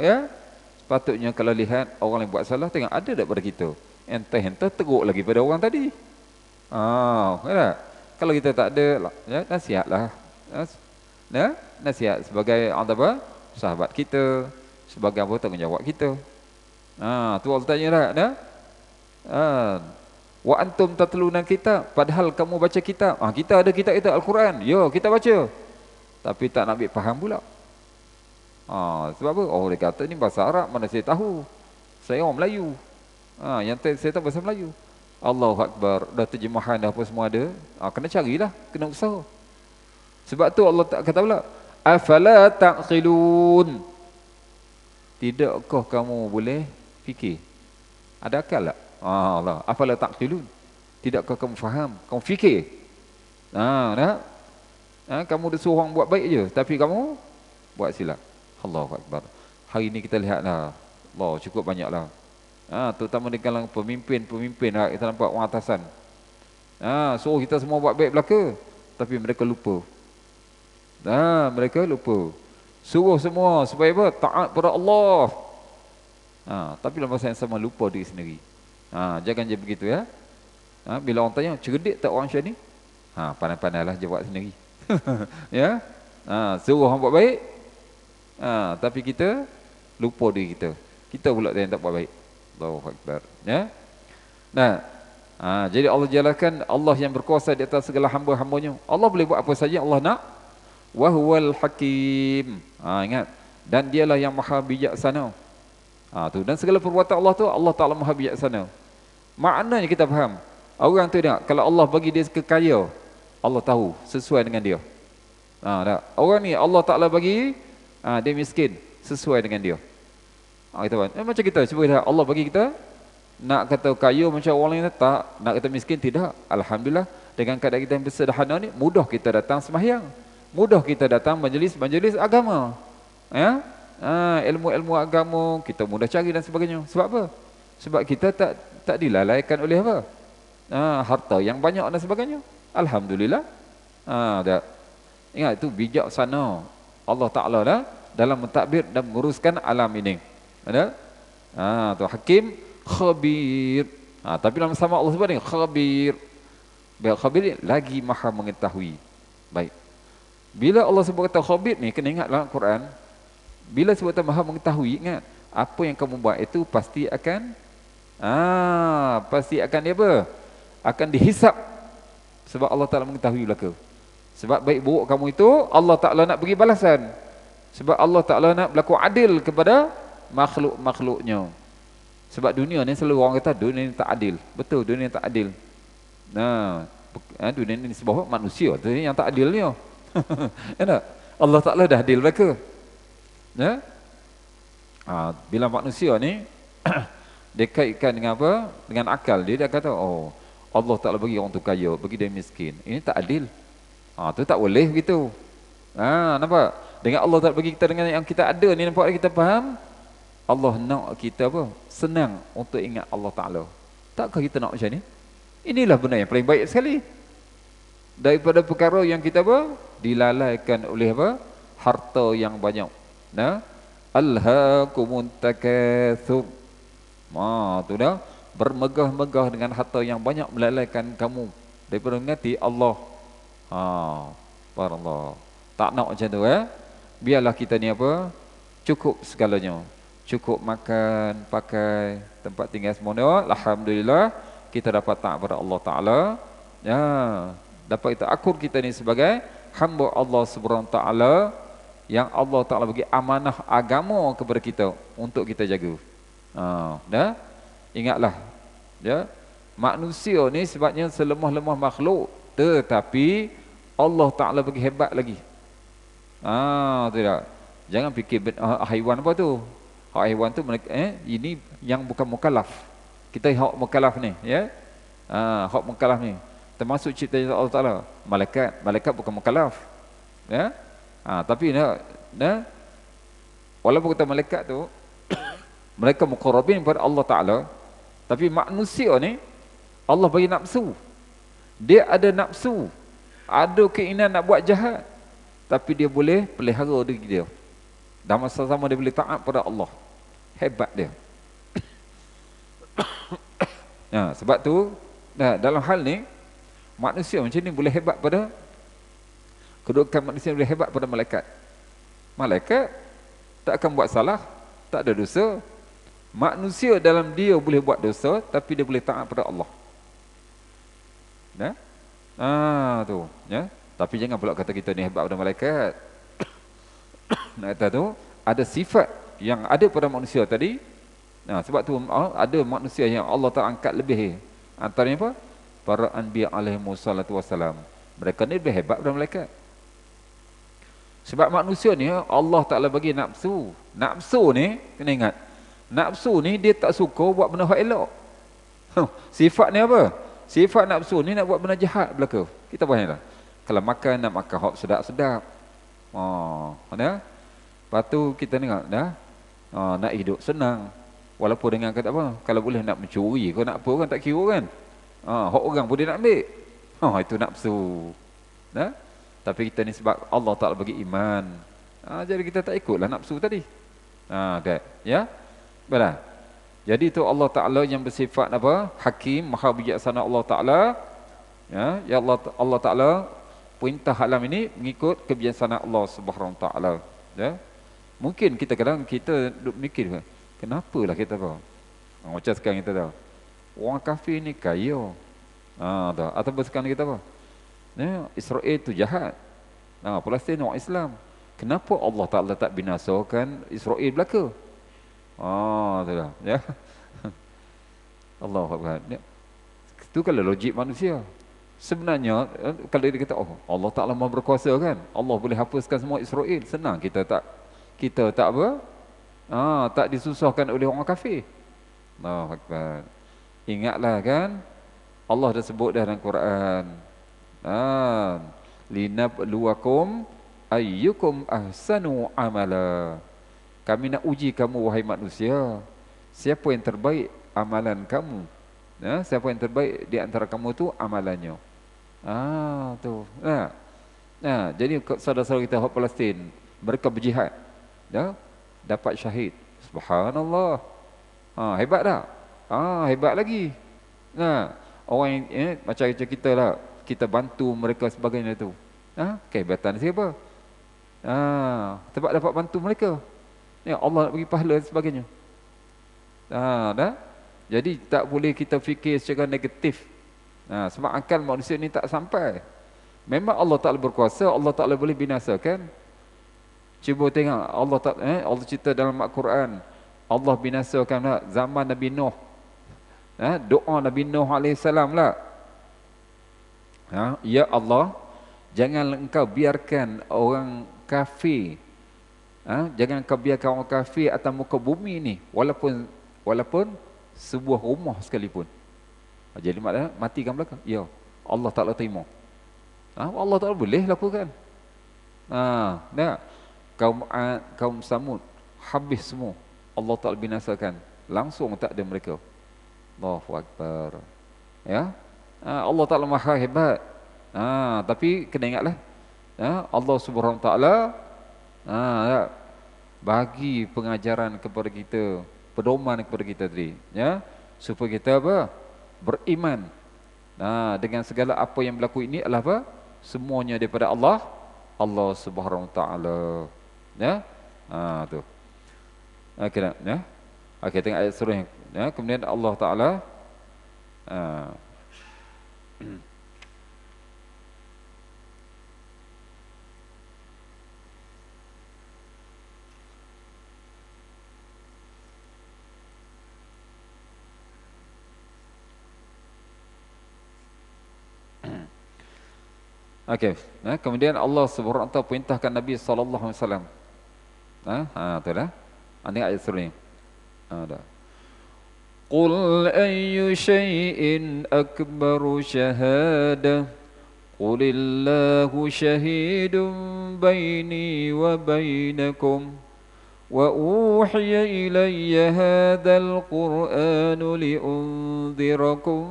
Ya. Sepatutnya kalau lihat orang yang buat salah, tengok ada tak pada kita. Entah-entah teruk lagi pada orang tadi. Ya. Kalau kita tak ada, ya, nasihatlah. Ya, nasihat sebagai apa? Sahabat kita, sebagai apa tanggungjawab kita. Tu Allah tanya dah. Wa antum tatluna kitab, padahal kamu baca kitab. Kita ada kitab itu Al-Quran. Yo, kita baca. Tapi tak nak ambil faham pula. Sebab apa? Dia kata ni bahasa Arab, mana saya tahu. Saya orang Melayu. Yang saya tahu bahasa Melayu. Allahu Akbar. Dah terjemahan dah apa semua ada. Kena carilah, kena usaha. Sebab tu Allah tak kata pula, afala taqilun. Tidakkah kamu boleh fikir? Ada akal tak? Allah, afala taqilun? Tidakkah kamu faham? Kamu fikir? Nah, kamu disuruh orang buat baik je, tapi kamu buat silap. Allahu Akbar. Hari ni kita lihatlah, Allah cukup banyaklah. Terutama di kalangan pemimpin lah, kita nampak orang atasan. Suruh kita semua buat baik belaka, tapi mereka lupa. Mereka lupa. Suruh semua supaya apa? Taat pada Allah. Tapi dalam masa yang sama lupa diri sendiri. Jangan je begitu ya. Bila orang tanya, cerdik tak orang Syah ni? Pandai-pandailah je buat sendiri. Ya. Suruh orang buat baik. Tapi kita lupa diri kita. Kita pula yang tak buat baik. Allahu Akbar. Ya. Nah, jadi Allah jalankan, Allah yang berkuasa di atas segala hamba-hambanya. Allah boleh buat apa saja Allah nak. Wa huwal hakim. Ingat. Dan dialah yang maha bijaksana. Dan segala perbuatan Allah tu Allah Ta'ala maha bijaksana. Maknanya kita faham. Orang tu nak, kalau Allah bagi dia kekaya, Allah tahu sesuai dengan dia. Orang ni Allah Ta'ala bagi dia miskin, sesuai dengan dia. Kita macam kita, cuba lihat Allah bagi kita. Nak kata kaya macam orang lain tak, nak kata miskin tidak. Alhamdulillah, dengan keadaan kita yang bersederhana ni, mudah kita datang sembahyang, mudah kita datang majlis agama. Ya, ilmu-ilmu agama kita mudah cari dan sebagainya. Sebab apa? Sebab kita tak dilalaikan oleh apa? Harta yang banyak dan sebagainya. Alhamdulillah. Ingat itu bijaksana Allah Ta'ala dah dalam mentadbir dan menguruskan alam ini. Ada? Tu hakim, khabir. Tapi dalam sama Allah sebut ni khabir. Khabir ni lagi maha mengetahui. Baik. Bila Allah sebut kata khabir ni, kena ingatlah Quran. Bila sebut kata maha mengetahui, ingat apa yang kamu buat itu pasti akan dia apa? Akan dihisap. Sebab Allah Ta'ala mengetahui belaka. Sebab baik buruk kamu itu Allah Ta'ala nak bagi balasan. Sebab Allah Ta'ala nak berlaku adil kepada makhluk-makhluknya. Sebab dunia ni selalu orang kata dunia ni tak adil. Betul, dunia ni tak adil. Dunia ni sebab manusia tu yang tak adil ni. Allah Ta'ala dah adil mereka. Bila manusia ni dia kaitkan dengan apa? Dengan akal dia kata, Allah Ta'ala bagi orang tu kaya, bagi dia miskin. Ini tak adil. Tu tak boleh begitu. Nampak? Dengan Allah Ta'ala bagi kita dengan yang kita ada ni, nampak kita faham? Allah nak kita apa? Senang untuk ingat Allah Ta'ala. Takkah kita nak macam ni? Inilah benda yang paling baik sekali. Daripada perkara yang kita apa? Dilalaikan oleh apa? Harta yang banyak. Alhaakumun takatsur. Tu dah bermegah-megah dengan harta yang banyak melalaikan kamu daripada mengingati Allah. Subhanallah. Tak nak macam tu Biarlah kita ni apa? Cukup segalanya. Cukup makan, pakai, tempat tinggal semua. Alhamdulillah kita dapat taat kepada Allah Ta'ala. Dapat kita akur kita ni sebagai hamba Allah Subhanahu Ta'ala yang Allah Ta'ala bagi amanah agama kepada kita untuk kita jaga. Ingatlah manusia ni sebabnya selemah-lemah makhluk, tetapi Allah Ta'ala bagi hebat lagi. Tidak. Jangan fikir haiwan apa tu. Haiwan tu ini yang bukan mukallaf. Kita hak mukallaf ni, hak mukallaf ni termasuk ciptaan Allah Ta'ala. Malaikat bukan mukallaf. Tapi walaupun kata malaikat tu mereka muqarrabin kepada Allah Ta'ala, tapi manusia ni Allah bagi nafsu. Dia ada nafsu, ada keinginan nak buat jahat, tapi dia boleh pelihara diri dia. Dan masa sama dia boleh taat pada Allah. Hebat dia. Sebab tu dalam hal ni manusia macam ni boleh hebat pada kedudukan manusia, boleh hebat pada malaikat. Malaikat tak akan buat salah, tak ada dosa. Manusia dalam dia boleh buat dosa, tapi dia boleh taat pada Allah. Tapi jangan pula kata kita ni hebat pada malaikat. Nak kata tu ada sifat yang ada pada manusia tadi. Sebab tu ada manusia yang Allah Ta'ala angkat lebih. Antaranya apa? Para anbiya alaihi wassalatu wassalam. Mereka ni lebih hebat pada malaikat. Sebab manusia ni Allah Ta'ala bagi nafsu. Nafsu ni, kena ingat, nafsu ni dia tak suka buat benda hak elok. Sifat ni apa? Sifat nafsu ni nak buat benda jahat belaka. Kita faham tak? Kalau makan, nak makan hak sedap-sedap. Mana? Lepas tu kita tengok dah, nak hidup senang. Walaupun dengan kata apa, kalau boleh nak mencuri kau nak apa kan tak kira kan. Hak orang pun dia nak ambil. Itu nafsu. Dah? Tapi kita ni sebab Allah Ta'ala bagi iman. Jadi kita tak ikutlah nafsu tadi. Tak. Ya? Betul. Jadi itu Allah Ta'ala yang bersifat apa? Hakim, maha bijaksana Allah Ta'ala. Ya Allah Ta'ala perintah alam ini mengikut kebijaksanaan Allah Subhanahu Wa Ta'ala. Ya? Mungkin kita kadang kita duk mikir, kenapalah kita apa? Macam sekarang kita tahu. Orang kafir ni kaya. Atau sekarang kita apa? Israel itu jahat. Palestin orang Islam. Kenapa Allah Ta'ala tak binasakan Israel belaka? Itulah. Ya. Allahu Akbar. Itu kalau logik manusia. Sebenarnya kalau dia kata Allah Ta'ala Maha berkuasa kan, Allah boleh hapuskan semua Israel, senang. Kita tak apa? Tak disusahkan oleh orang kafir. Allahu Akbar. Ingatlah kan, Allah dah sebut dah dalam Quran. Linabluwakum ayyukum ahsanu amala. Kami nak uji kamu wahai manusia, siapa yang terbaik amalan kamu. Siapa yang terbaik di antara kamu tu amalannya. Tu. Jadi saudara-saudara kita orang Palestin, mereka berjihad, dapat syahid. Subhanallah. Hebat tak? Hebat lagi. Orang yang macam kita lah, kita bantu mereka sebagainya tu. Kehebatan siapa? Sebab dapat bantu mereka. Allah nak bagi pahala dan sebagainya. Dah? Jadi tak boleh kita fikir secara negatif. Sebab akal manusia ni tak sampai. Memang Allah Ta'ala berkuasa, Allah Ta'ala boleh binasakan. Cuba tengok Allah Ta'ala, Allah cerita dalam Al-Quran, Allah binasakan zaman Nabi Nuh. Doa Nabi Nuh AS lah. Ya Allah, jangan engkau biarkan orang kafir, jangan kau biarkan orang kafir atas muka bumi ni, walaupun sebuah rumah sekalipun. Jadi maknanya matikan belaka. Ya, Allah Ta'ala terima. Allah Ta'ala boleh lakukan. Kaum Samud habis semua, Allah Ta'ala binasakan, langsung tak ada mereka. Allahu Akbar. Ya, Allah Ta'ala maha hebat. Tapi kena ingatlah, Allah Subhanahu Wa Ta'ala bagi pengajaran kepada kita, pedoman kepada kita tadi, supaya kita apa? Beriman. Dengan segala apa yang berlaku ini adalah apa? Semuanya daripada Allah Subhanahu Wa Ta'ala. Tu. Okey, Okey, tengok ayat surah. Kemudian Allah Ta'ala kemudian Allah Subhanahu Wa Ta'ala perintahkan Nabi sallallahu alaihi wasallam. Tu dah. Ini ayat surah ni. Dah. Qul ayyu syai'in akbaru syahadah. Qulillahu syahidun baini wa bainakum. Wa uhiya ilayya hadzal Qur'anu li'unzirakum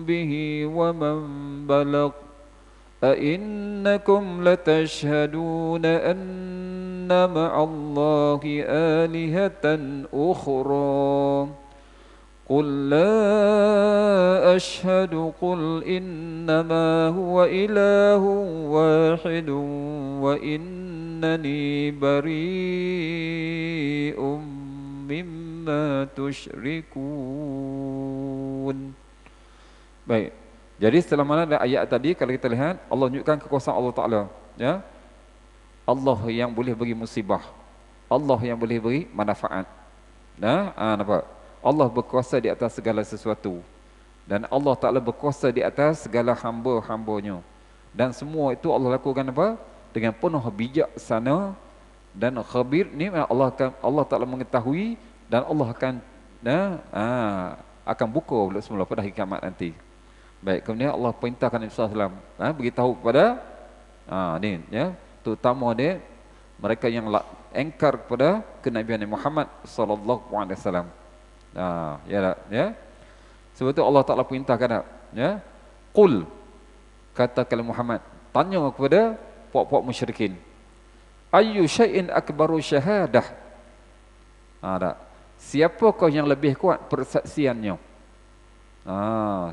bihi wa man balagh. أئنكم لتشهدون أن مع الله آلهة أخرى قل لا أشهد قل إنما هو إله واحد وإنني بريء مما تشركون. Baik. Jadi setelah mana ada ayat tadi, kalau kita lihat, Allah tunjukkan kekuasaan Allah Ta'ala. Ya? Allah yang boleh bagi musibah, Allah yang boleh beri manfaat. Nampak? Allah berkuasa di atas segala sesuatu. Dan Allah Ta'ala berkuasa di atas segala hamba-hambanya. Dan semua itu Allah lakukan apa? dengan penuh bijaksana dan khabir. Ni Allah Taala mengetahui dan Allah akan buka semula pada hari kiamat nanti. Baik, kemudian Allah perintahkan Nabi SAW beritahu kepada ni ya, terutama dia mereka yang engkar kepada kenabian Muhammad sallallahu alaihi wasallam. Ya. Sebab itu Allah Taala perintahkan ya, qul, katakan Muhammad, tanya kepada puak-puak musyrikin, ayyu syai'in akbaru syahadah. Siapakah yang lebih kuat persaksiannya?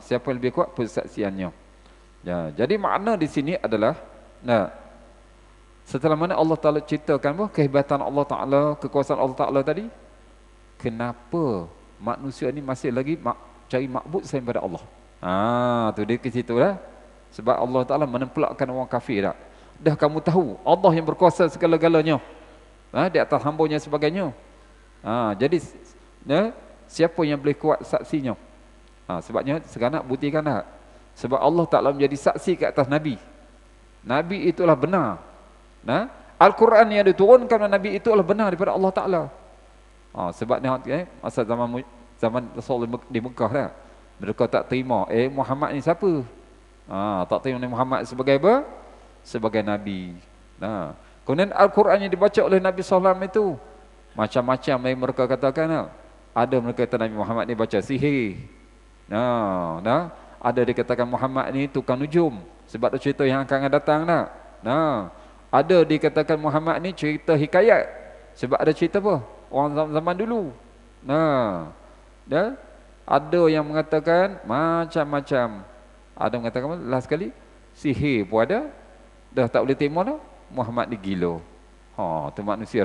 Siapa yang lebih kuat persaksiannya? Ya, jadi makna di sini adalah setelah mana Allah Taala ceritakan kehebatan Allah Taala, kekuasaan Allah Taala tadi, kenapa manusia ni masih lagi cari makbud selain daripada Allah? Tu dia ke situ lah. Sebab Allah Taala menempelakkan orang kafir dah. Dah kamu tahu Allah yang berkuasa segala-galanya di atas hamba-Nya sebagainya. Jadi siapa yang boleh kuat saksinya? Sebabnya sekarang nak buktikan dah. Sebab Allah Taala menjadi saksi ke atas Nabi. Nabi itulah benar. Al-Quran yang diturunkan oleh Nabi itu adalah benar daripada Allah Taala. Sebabnya masa zaman Rasulullah di Mekah dah, mereka tak terima Muhammad ni siapa? Tak terima Muhammad sebagai apa? Sebagai Nabi. Kemudian Al-Quran yang dibaca oleh Nabi SAW itu macam-macam yang mereka katakan. Ada mereka kata Nabi Muhammad ni baca sihir. Ada dikatakan Muhammad ni tukang nujum sebab ada cerita yang akan datang ada dikatakan Muhammad ni cerita hikayat sebab ada cerita apa orang zaman dulu. Ada yang mengatakan macam-macam. Ada mengatakan last sekali sihir pun ada. Dah tak boleh terima dah Muhammad ni gila. Tu manusia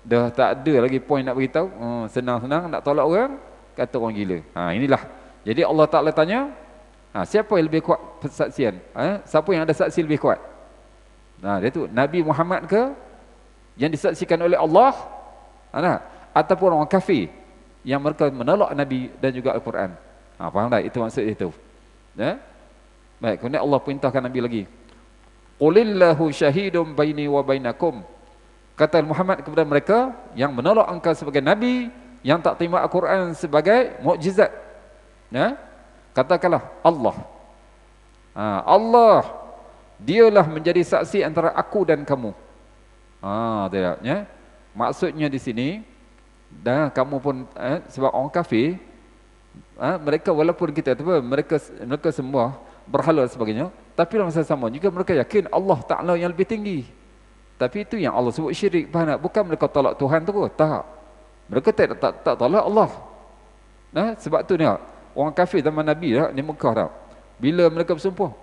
dah tak ada lagi poin nak beritahu. Senang-senang nak tolak orang, kata orang gila. Inilah. Jadi Allah Ta'ala tanya, siapa yang lebih kuat persaksian? Siapa yang ada saksi lebih kuat? Dia tu Nabi Muhammad ke yang disaksikan oleh Allah, ataupun orang kafir yang mereka menolak Nabi dan juga Al-Quran? Faham tak? Itu maksud itu. Baik, kemudian Allah perintahkan Nabi lagi, qulillahu syahidum baini wa bainakum. Kata Muhammad kepada mereka yang menolak engkau sebagai Nabi, yang tak terima Al-Quran sebagai mukjizat, katakanlah Allah. Allah dialah menjadi saksi antara aku dan kamu. Tidak, maksudnya di sini kamu pun sebab orang kafir mereka walaupun kita mereka semua berhala dan sebagainya, tapi dalam masa sama juga mereka yakin Allah Ta'ala yang lebih tinggi. Tapi itu yang Allah sebut syirik. Bukan mereka tolak Tuhan tu, tak. Mereka tak tolak Allah. Sebab tu ni orang kafir zaman Nabi di Mekah bila mereka bersumpah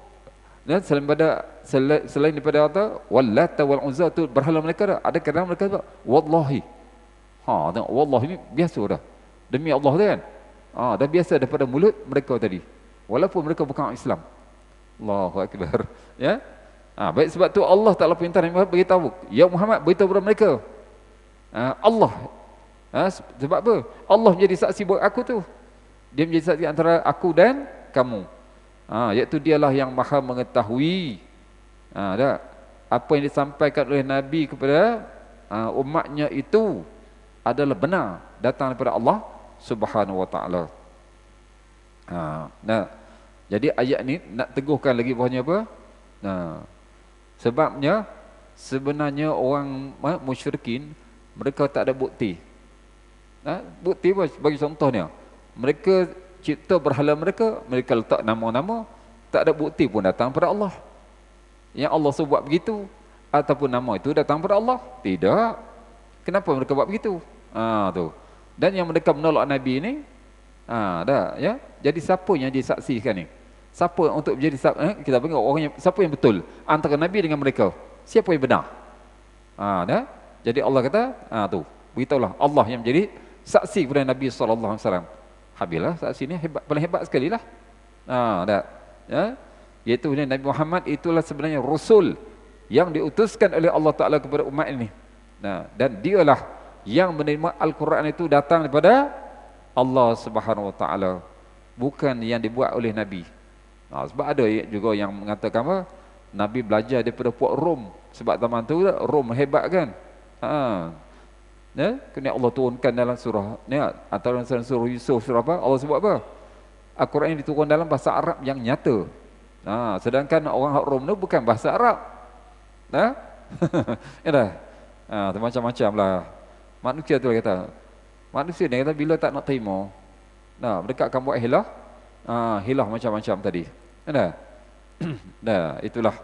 selain daripada Wallata wal Uzza tu berhala mereka ada kadang mereka kata wallahi. Tengok wallahi ni biasa dah. Demi Allah kan. Dah biasa daripada mulut mereka tadi. Walaupun mereka bukan Islam. Allahu Akbar. Ya. Baik, sebab tu Allah Ta'ala perintah Nabi Muhammad beritahu, ya Muhammad beritahu kepada mereka Allah. Sebab apa? Allah menjadi saksi buat aku tu. Dia menjadi saksi antara aku dan kamu. Iaitu dialah yang maha mengetahui apa yang disampaikan oleh Nabi kepada umatnya itu adalah benar, datang daripada Allah Subhanahu wa Ta'ala. Jadi ayat ni nak teguhkan lagi bahawanya apa? Sebabnya sebenarnya orang musyrikin mereka tak ada bukti. Bukti apa? Bagi contohnya, mereka cipta berhala mereka letak nama-nama, tak ada bukti pun datang pada Allah. Yang Allah suruh buat begitu, ataupun nama itu datang pada Allah? Tidak. Kenapa mereka buat begitu? Tu. Dan yang mereka menolak Nabi ini, jadi siapa yang disaksikan ni? Siapa untuk menjadi kita panggil orang yang, siapa yang betul antara Nabi dengan mereka? Siapa yang benar? Jadi Allah kata, tu, beritahulah Allah yang menjadi saksi kepada Nabi SAW. Habilah saksi ni paling hebat sekali lah. Iaitu Nabi Muhammad itulah sebenarnya Rasul yang diutuskan oleh Allah Ta'ala kepada umat ini. Dan dialah yang menerima Al-Quran itu datang daripada Allah Subhanahu Wa Ta'ala, bukan yang dibuat oleh Nabi. Sebab ada juga yang mengatakan apa? Nabi belajar daripada puak Rom. Sebab zaman tu Rom hebat kan. Ya, kena Allah turunkan dalam surah ni, antara surah Yusuf, surah apa? Allah sebut apa? Al-Quran yang diturunkan dalam bahasa Arab yang nyata. Sedangkan orang Rom tu bukan bahasa Arab. Ya dah. Macam-macam lah. Manusia tu kata. Manusia ni kata bila tak nak terima, mereka akan buat hilah. Hilah macam-macam tadi. Ya dah. Itulah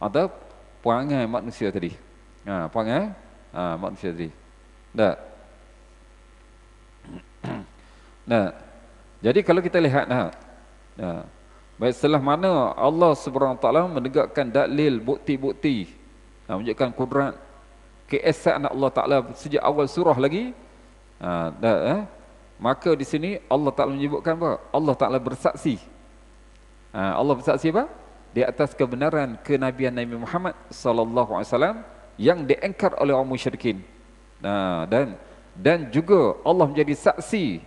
atau perangai manusia tadi. Perangai manusia tadi. Jadi kalau kita lihat baik setelah mana Allah Subhanahu Wa Taala menegakkan dalil bukti-bukti menunjukkan kudrat keesaan Allah Taala sejak awal surah lagi, maka di sini Allah Taala menyebutkan apa? Allah Taala bersaksi. Allah bersaksi apa? Di atas kebenaran kenabian Nabi Muhammad sallallahu alaihi wasallam yang diingkar oleh orang musyrikin. Dan juga Allah menjadi saksi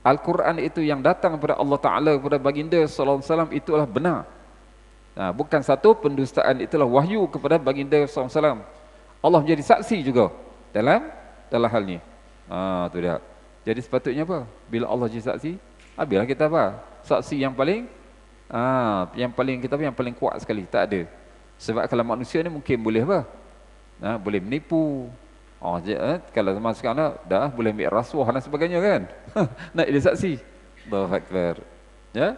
Al-Quran itu yang datang kepada Allah Ta'ala kepada baginda sallallahu alaihi wasallam itulah benar. Bukan satu pendustaan, itulah wahyu kepada baginda sallallahu alaihi wasallam. Allah menjadi saksi juga dalam hal ni. Tu dia. Jadi sepatutnya apa? Bila Allah jadi saksi, biarlah kita apa? Saksi yang paling yang paling kuat sekali, tak ada. Sebab kalau manusia ni mungkin boleh apa? Boleh menipu. Kalau zaman sekarang dah boleh ambil rasuah dan sebagainya kan. Nak jadi saksi. Allahu Akbar. Ya.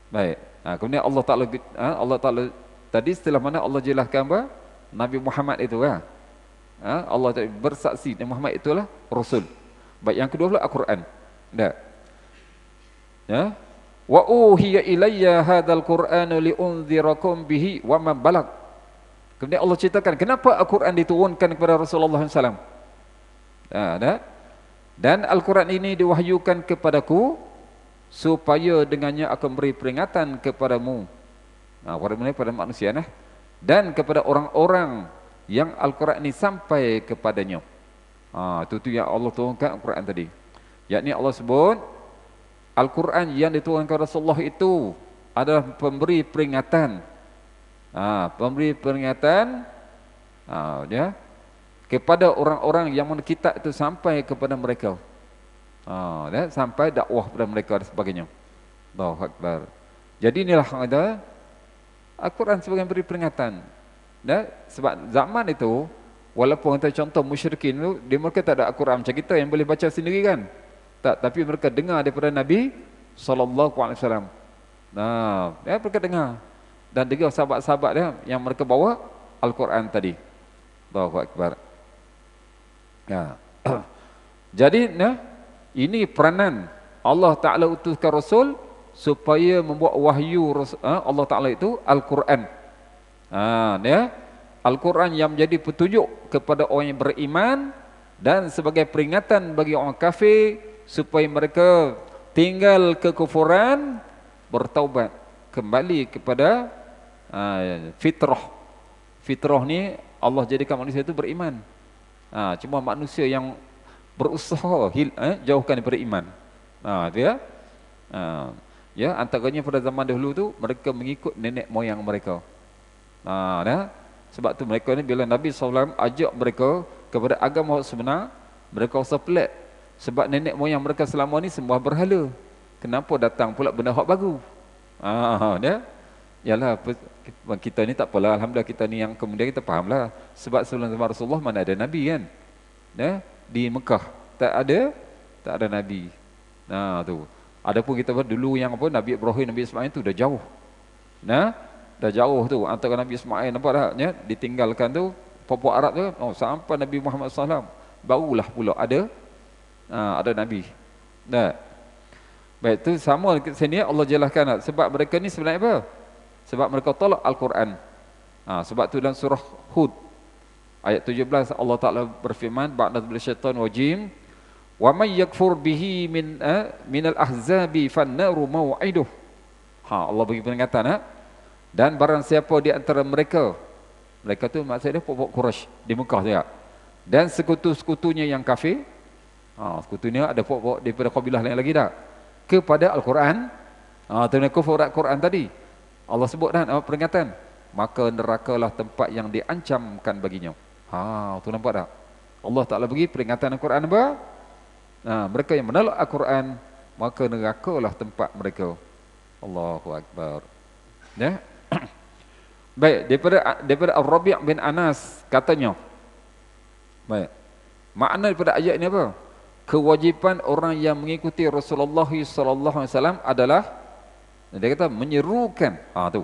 Baik. Kemudian Allah Taala tadi setelah mana Allah jelaskan apa? Nabi Muhammad itu kan. Allah Taala bersaksi Nabi Muhammad itulah rasul. Baik, yang kedua pula Al-Quran. Ya. Wa uhiya ilayya hadzal Qur'anu liunzirakum bihi wa man balag. Kemudian Allah ceritakan kenapa Al-Quran diturunkan kepada Rasulullah SAW. Dan Al-Quran ini diwahyukan kepadaku supaya dengannya akan beri peringatan kepadamu, kepada manusia, dan kepada orang-orang yang Al-Quran ini sampai kepadanya. Itu yang Allah turunkan Al-Quran tadi. Yakni Allah sebut Al-Quran yang diturunkan kepada Rasulullah itu adalah pemberi peringatan. Pemberi peringatan kepada orang-orang yang mana kitab itu sampai kepada mereka, sampai dakwah kepada mereka dan sebagainya. Allahu Akbar. Jadi inilah ada Al-Quran sebagai pemberi peringatan. Sebab zaman itu walaupun kita contoh musyrikin itu, mereka tak ada Al-Quran macam kita yang boleh baca sendiri kan. Tapi mereka dengar daripada Nabi sallallahu alaihi wasallam. Mereka dengar. Dan juga sahabat-sahabat dia yang mereka bawa Al-Quran tadi. Allahu Akbar. Jadi ini peranan Allah Ta'ala utuskan Rasul supaya membuat wahyu Allah Ta'ala itu Al-Quran. Al-Quran yang menjadi petunjuk kepada orang yang beriman dan sebagai peringatan bagi orang kafir supaya mereka tinggal kekufuran, bertaubat, kembali kepada fitrah ni Allah jadikan manusia itu beriman. Cuma manusia yang berusaha jauhkan daripada iman. Antaranya pada zaman dahulu tu mereka mengikut nenek moyang mereka. Sebab tu mereka ni bila Nabi SAW ajak mereka kepada agama sebenar, mereka rasa pelik. Sebab nenek moyang mereka selama ni sembah berhala. Kenapa datang pula benda hak baru? Yalah, kita ni tak apalah, alhamdulillah kita ni yang kemudian kita fahamlah. Sebab sebelum zaman Rasulullah mana ada Nabi kan? Di Mekah tak ada Nabi. Tu. Adapun kita dulu yang apa Nabi Ibrahim, Nabi Ismail tu dah jauh. Dah jauh tu antara Nabi Ismail nampak tak ditinggalkan tu puak Arab tu. Sampai Nabi Muhammad SAW barulah pula ada Nabi. Baik, tu sama sini Allah jelaskan sebab mereka ni sebenarnya apa? Sebab mereka tolak Al-Quran. Sebab tu dalam surah Hud ayat 17 Allah Ta'ala berfirman ba'da bisyaitanir rajim wa may yakfur bihi minal ahzabi fannaru maw'iduh. Allah bagi peringatan dan barang siapa di antara mereka tu maksudnya pokok Quraisy di Mekah juga, dan sekutu-sekutunya yang kafir, sekutunya ada pokok daripada kabilah lain lagi tak kepada Al-Quran, kufur Al-Quran tadi Allah sebut peringatan maka nerakalah tempat yang diancamkan baginya. Tu nampak tak? Allah Ta'ala bagi peringatan Al-Quran apa? Mereka yang menolak Al-Quran, maka nerakalah tempat mereka. Allahu Akbar. Ya. Baik, daripada Ar-Rabi' bin Anas katanya. Baik. Makna daripada ayat ini apa? Kewajipan orang yang mengikuti Rasulullah sallallahu alaihi wasallam adalah, dia kata menyerukan. Tu.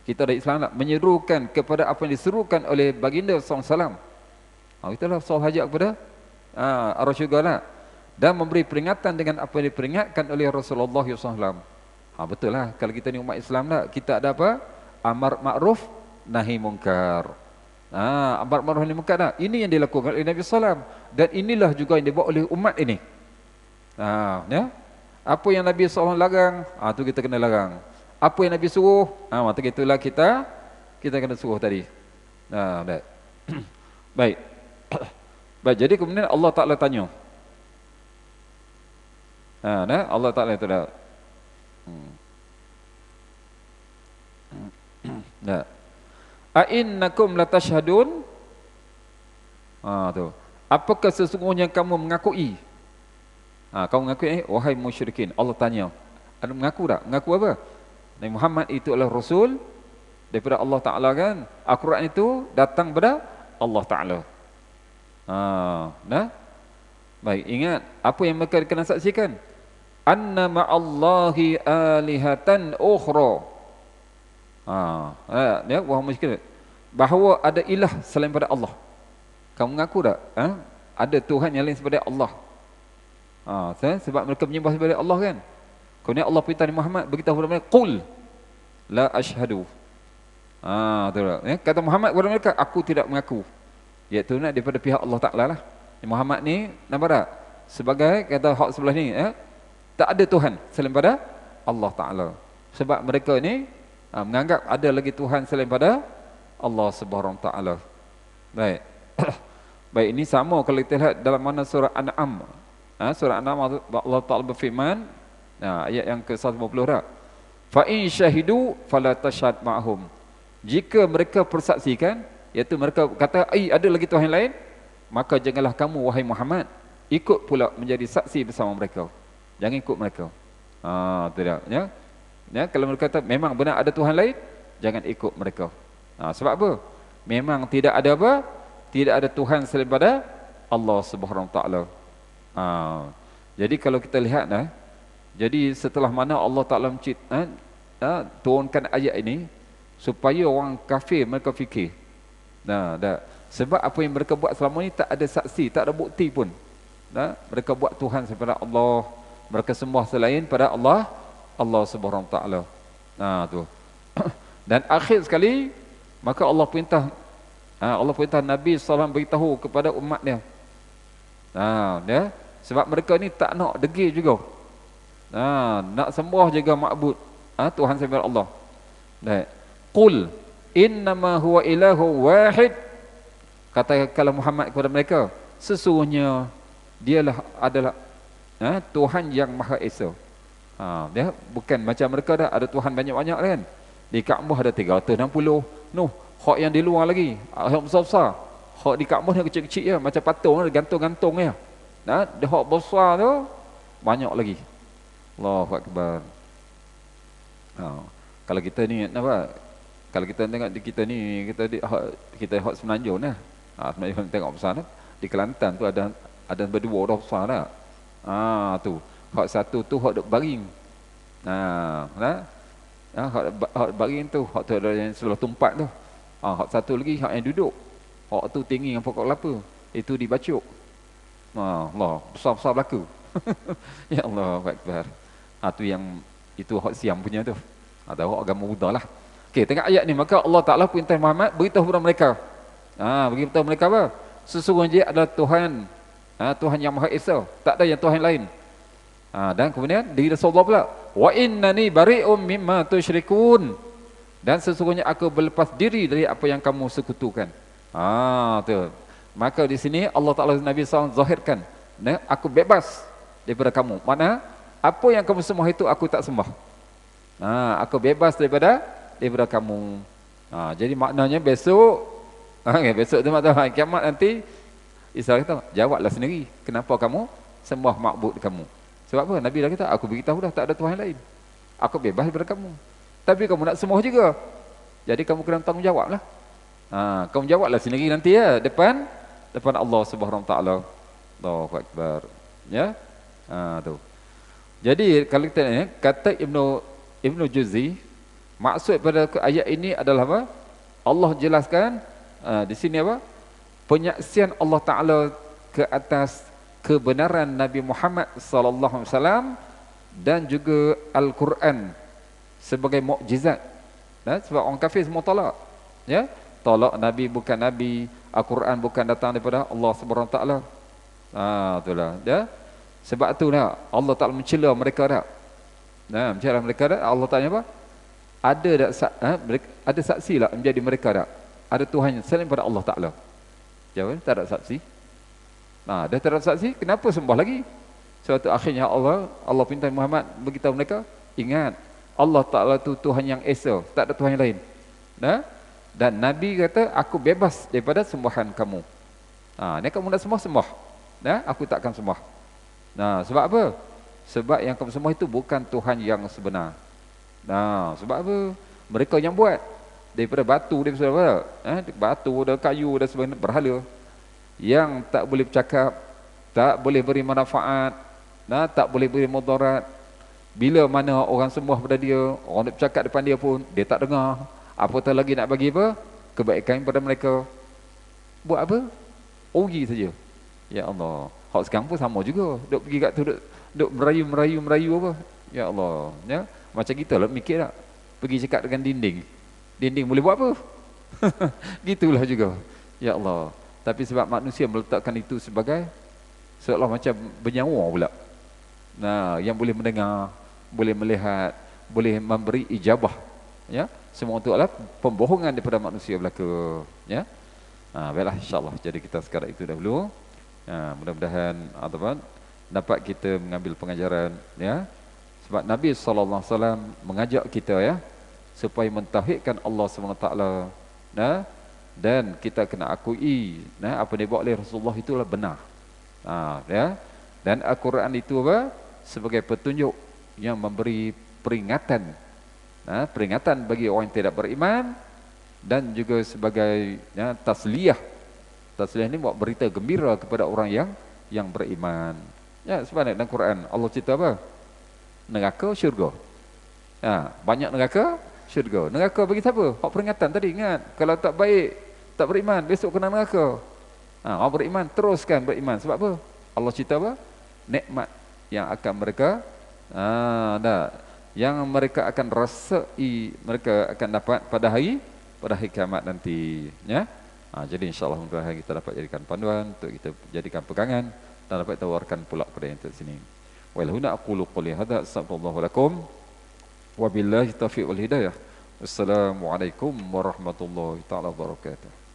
Kita dari Islam nak menyerukan kepada apa yang diserukan oleh baginda sallallahu alaihi wasallam. Itulah soal hajat kepada Ar-Rasyidun lah. Dan memberi peringatan dengan apa yang diperingatkan oleh Rasulullah sallallahu alaihi wasallam. Betul lah, kalau kita ni umat Islam lah, kita ada apa? Amar ma'ruf nahi munkar. Amar ma'ruf nahi munkar dah. Ini yang dilakukan oleh Nabi SAW, dan inilah juga yang dibuat oleh umat ini. Ya. Apa yang Nabi SAW larang, tu kita kena larang. Apa yang Nabi suruh, maka itulah kita kena suruh tadi. Baik. Baik. Baik, jadi kemudian Allah Ta'ala tanya. Allah Ta'ala itu dah. A'innakum latashhadun. Tu. Apakah sesungguhnya kamu mengakui? Kamu mengakui wahai musyrikin. Allah tanya. Ada mengaku tak? Mengaku apa? Nabi Muhammad itu adalah Rasul daripada Allah Ta'ala kan? Al-Quran itu datang pada Allah Ta'ala. Baik, ingat apa yang mereka kena saksikan? Anna ma'allahi alihatan ukhra. Ya, wahai musyrikin, bahawa ada ilah selain pada Allah. Kamu mengaku tak? Ada Tuhan yang lain daripada Allah. Sebab mereka menyembah daripada Allah kan. Kemudian Allah perintah Muhammad beritahu kepada mereka, qul la ashhadu. Kata Muhammad kepada mereka, aku tidak mengaku. Iaitu daripada pihak Allah Ta'ala lah. Muhammad ni nampak tak? Sebagai kata hak sebelah ni, tak ada Tuhan selain pada Allah Ta'ala. Sebab mereka ni menganggap ada lagi Tuhan selain pada Allah Subhanahu Wa Ta'ala. Baik. Baik, ini sama kalau kita lihat dalam mana surah An'am. Surah An'am Allah Ta'ala berfirman, ayat yang ke-150 dah. Fa in syahidu fala tashhad ma'hum. Jika mereka persaksikan, iaitu mereka kata ada lagi Tuhan lain, maka janganlah kamu wahai Muhammad ikut pula menjadi saksi bersama mereka. Jangan ikut mereka. Tidak, ya. Kalau mereka kata memang benar ada Tuhan lain, jangan ikut mereka. Sebab apa? Memang tidak ada apa? Tidak ada Tuhan selain pada Allah Subhanahu Wa Taala. Jadi kalau kita lihat jadi setelah mana Allah Ta'ala turunkan ayat ini supaya orang kafir mereka fikir. Sebab apa yang mereka buat selama ni tak ada saksi, tak ada bukti pun. Mereka buat Tuhan daripada Allah, mereka sembah selain pada Allah Subhanahu Wa Taala. Tu. Dan akhir sekali maka Allah perintah Nabi SAW beritahu kepada umatnya. Sebab mereka ni tak nak degil juga. Nak sembah juga ma'bud Tuhan selain Allah. Qul innama huwa ilahu wahid. Katakanlah Muhammad kepada mereka, sesungguhnya dialah adalah Tuhan yang Maha Esa. Dia bukan macam mereka dah ada Tuhan banyak-banyak kan. Di Kaabah ada 360. Hak yang di luar lagi, hak besar-besar. Hak di Kaabah ni kecil-kecil je, macam patung gantung-gantung je. Dia hak besar tu banyak lagi. Allahu Akbar. Kalau kita ni apa? Kalau kita tengok di kita ni, kita hak Semenanjung nah. Semenanjung tengok besar nah. Di Kelantan tu ada berdua dah besar dah. Tu. Hak satu tu hak duk baring. Hak baring tu, hak tu ada yang sebelah tumpat tu. Hak satu lagi hak yang duduk. Hak tu tinggi dengan pokok kelapa. Itu dibacuk. Allah, besar-besar berlaku. Ya Allah Akbar. Tu yang itu hak siam punya tu. Tahu hak agama Buddha lah. Okey, tengok ayat ni, maka Allah Ta'ala perintah Muhammad beritahu kepada mereka. Beritahu mereka apa? Sesungguhnya dia adalah Tuhan. Tuhan yang Maha Esa, tak ada yang Tuhan lain. Dan kemudian diri Rasulullah pula, wa innani bari'um mimma tusyrikun. Dan sesungguhnya aku berlepas diri dari apa yang kamu sekutukan. Tu. Maka di sini Allah Ta'ala Nabi SAW zahirkan, aku bebas daripada kamu. Mana apa yang kamu sembah itu aku tak sembah. Aku bebas daripada kamu. Jadi maknanya besok, besok tu matahari kiamat nanti, Isa kata, jawablah sendiri. Kenapa kamu sembah makbud kamu? Sebab apa? Nabi dah kata, aku beritahu dah tak ada Tuhan lain. Aku bebas daripada kamu. Tapi kamu nak sembah juga. Jadi kamu kena tanggungjawab lah. Kamu jawablah sendiri nanti ya, depan Allah Subhanahu Wa Taala. Allahu Akbar. Ya. Tu. Jadi kalau kita ni kata Ibnu Juzzi, maksud pada ayat ini adalah apa? Allah jelaskan di sini apa? Penyaksian Allah Taala ke atas kebenaran Nabi Muhammad sallallahu alaihi wasallam dan juga Al-Quran sebagai mukjizat. Sebab orang kafir semua tolak. Ya, tolak Nabi bukan Nabi, Al-Quran bukan datang daripada Allah Subhanahu Wa Taala. Itulah. Ya. Sebab itulah Allah Taala mencela mereka dah. Mencela mereka dah. Allah tanya apa? Ada saksi lah menjadi mereka dah. Ada Tuhan selain pada Allah Taala. Jawab, tak ada saksi. Dah tak ada saksi, kenapa sembah lagi? Sebab tu akhirnya Allah pinta Muhammad beritahu mereka, ingat Allah Taala tu Tuhan yang esa, tak ada Tuhan yang lain. Dan Nabi kata, aku bebas daripada sembahan kamu. Ni kamu nak sembah. Aku tak akan sembah. Sebab apa? Sebab yang kamu sembah itu bukan Tuhan yang sebenar. Sebab apa? Mereka yang buat daripada batu, daripada apa? Batu, dari kayu, dan sebagainya, berhala yang tak boleh bercakap, tak boleh beri manfaat, tak boleh beri mudarat. Bila mana orang sembah pada dia, orang nak bercakap depan dia pun dia tak dengar. Apatah lagi nak bagi apa? Kebaikan pada mereka. Buat apa? Rugi saja. Ya Allah. Hak sekarang pun sama juga. Duk pergi kat tu, duk merayu apa? Ya Allah. Ya, macam kita lah mikir tak? Pergi cakap dengan dinding. Dinding boleh buat apa? Gitulah juga. Ya Allah. Tapi sebab manusia meletakkan itu sebagai seolah macam bernyawa pula. Yang boleh mendengar, boleh melihat, boleh memberi ijabah. Ya, semua itu adalah pembohongan daripada manusia belaka. Ya. Baiklah, insya-Allah. Jadi kita sekarang itu dahulu. Mudah-mudahan dapat kita mengambil pengajaran, ya. Sebab Nabi sallallahu alaihi wasallam mengajak kita, ya, supaya mentauhidkan Allah Subhanahu Wa Taala. Dan kita kena akui, apa yang dibuat oleh Rasulullah itulah benar. Ya. Dan Al-Quran itu apa? Sebagai petunjuk yang memberi peringatan, peringatan bagi orang yang tidak beriman, dan juga sebagai tasliyah. Tasliyah ini buat berita gembira kepada orang yang beriman. Ya, sebenarnya dalam Quran Allah cerita apa? Neraka, syurga. Banyak neraka, syurga. Neraka bagi siapa? Hak peringatan tadi, ingat. Kalau tak baik, tak beriman, besok kena neraka. Orang beriman teruskan beriman. Sebab apa? Allah cerita apa? Nikmat yang akan mereka yang mereka akan rasai, mereka akan dapat pada hari kiamat nanti, ya. Jadi insya-Allah mudah-mudahan kita dapat jadikan panduan untuk kita jadikan pegangan dan dapat tawarkan pula kepada yang di sini. Wa huna aqulu qouli hadza astaghfirullah lakum wa billahi taufiq wal hidayah. Wassalamualaikum warahmatullahi taala wabarakatuh.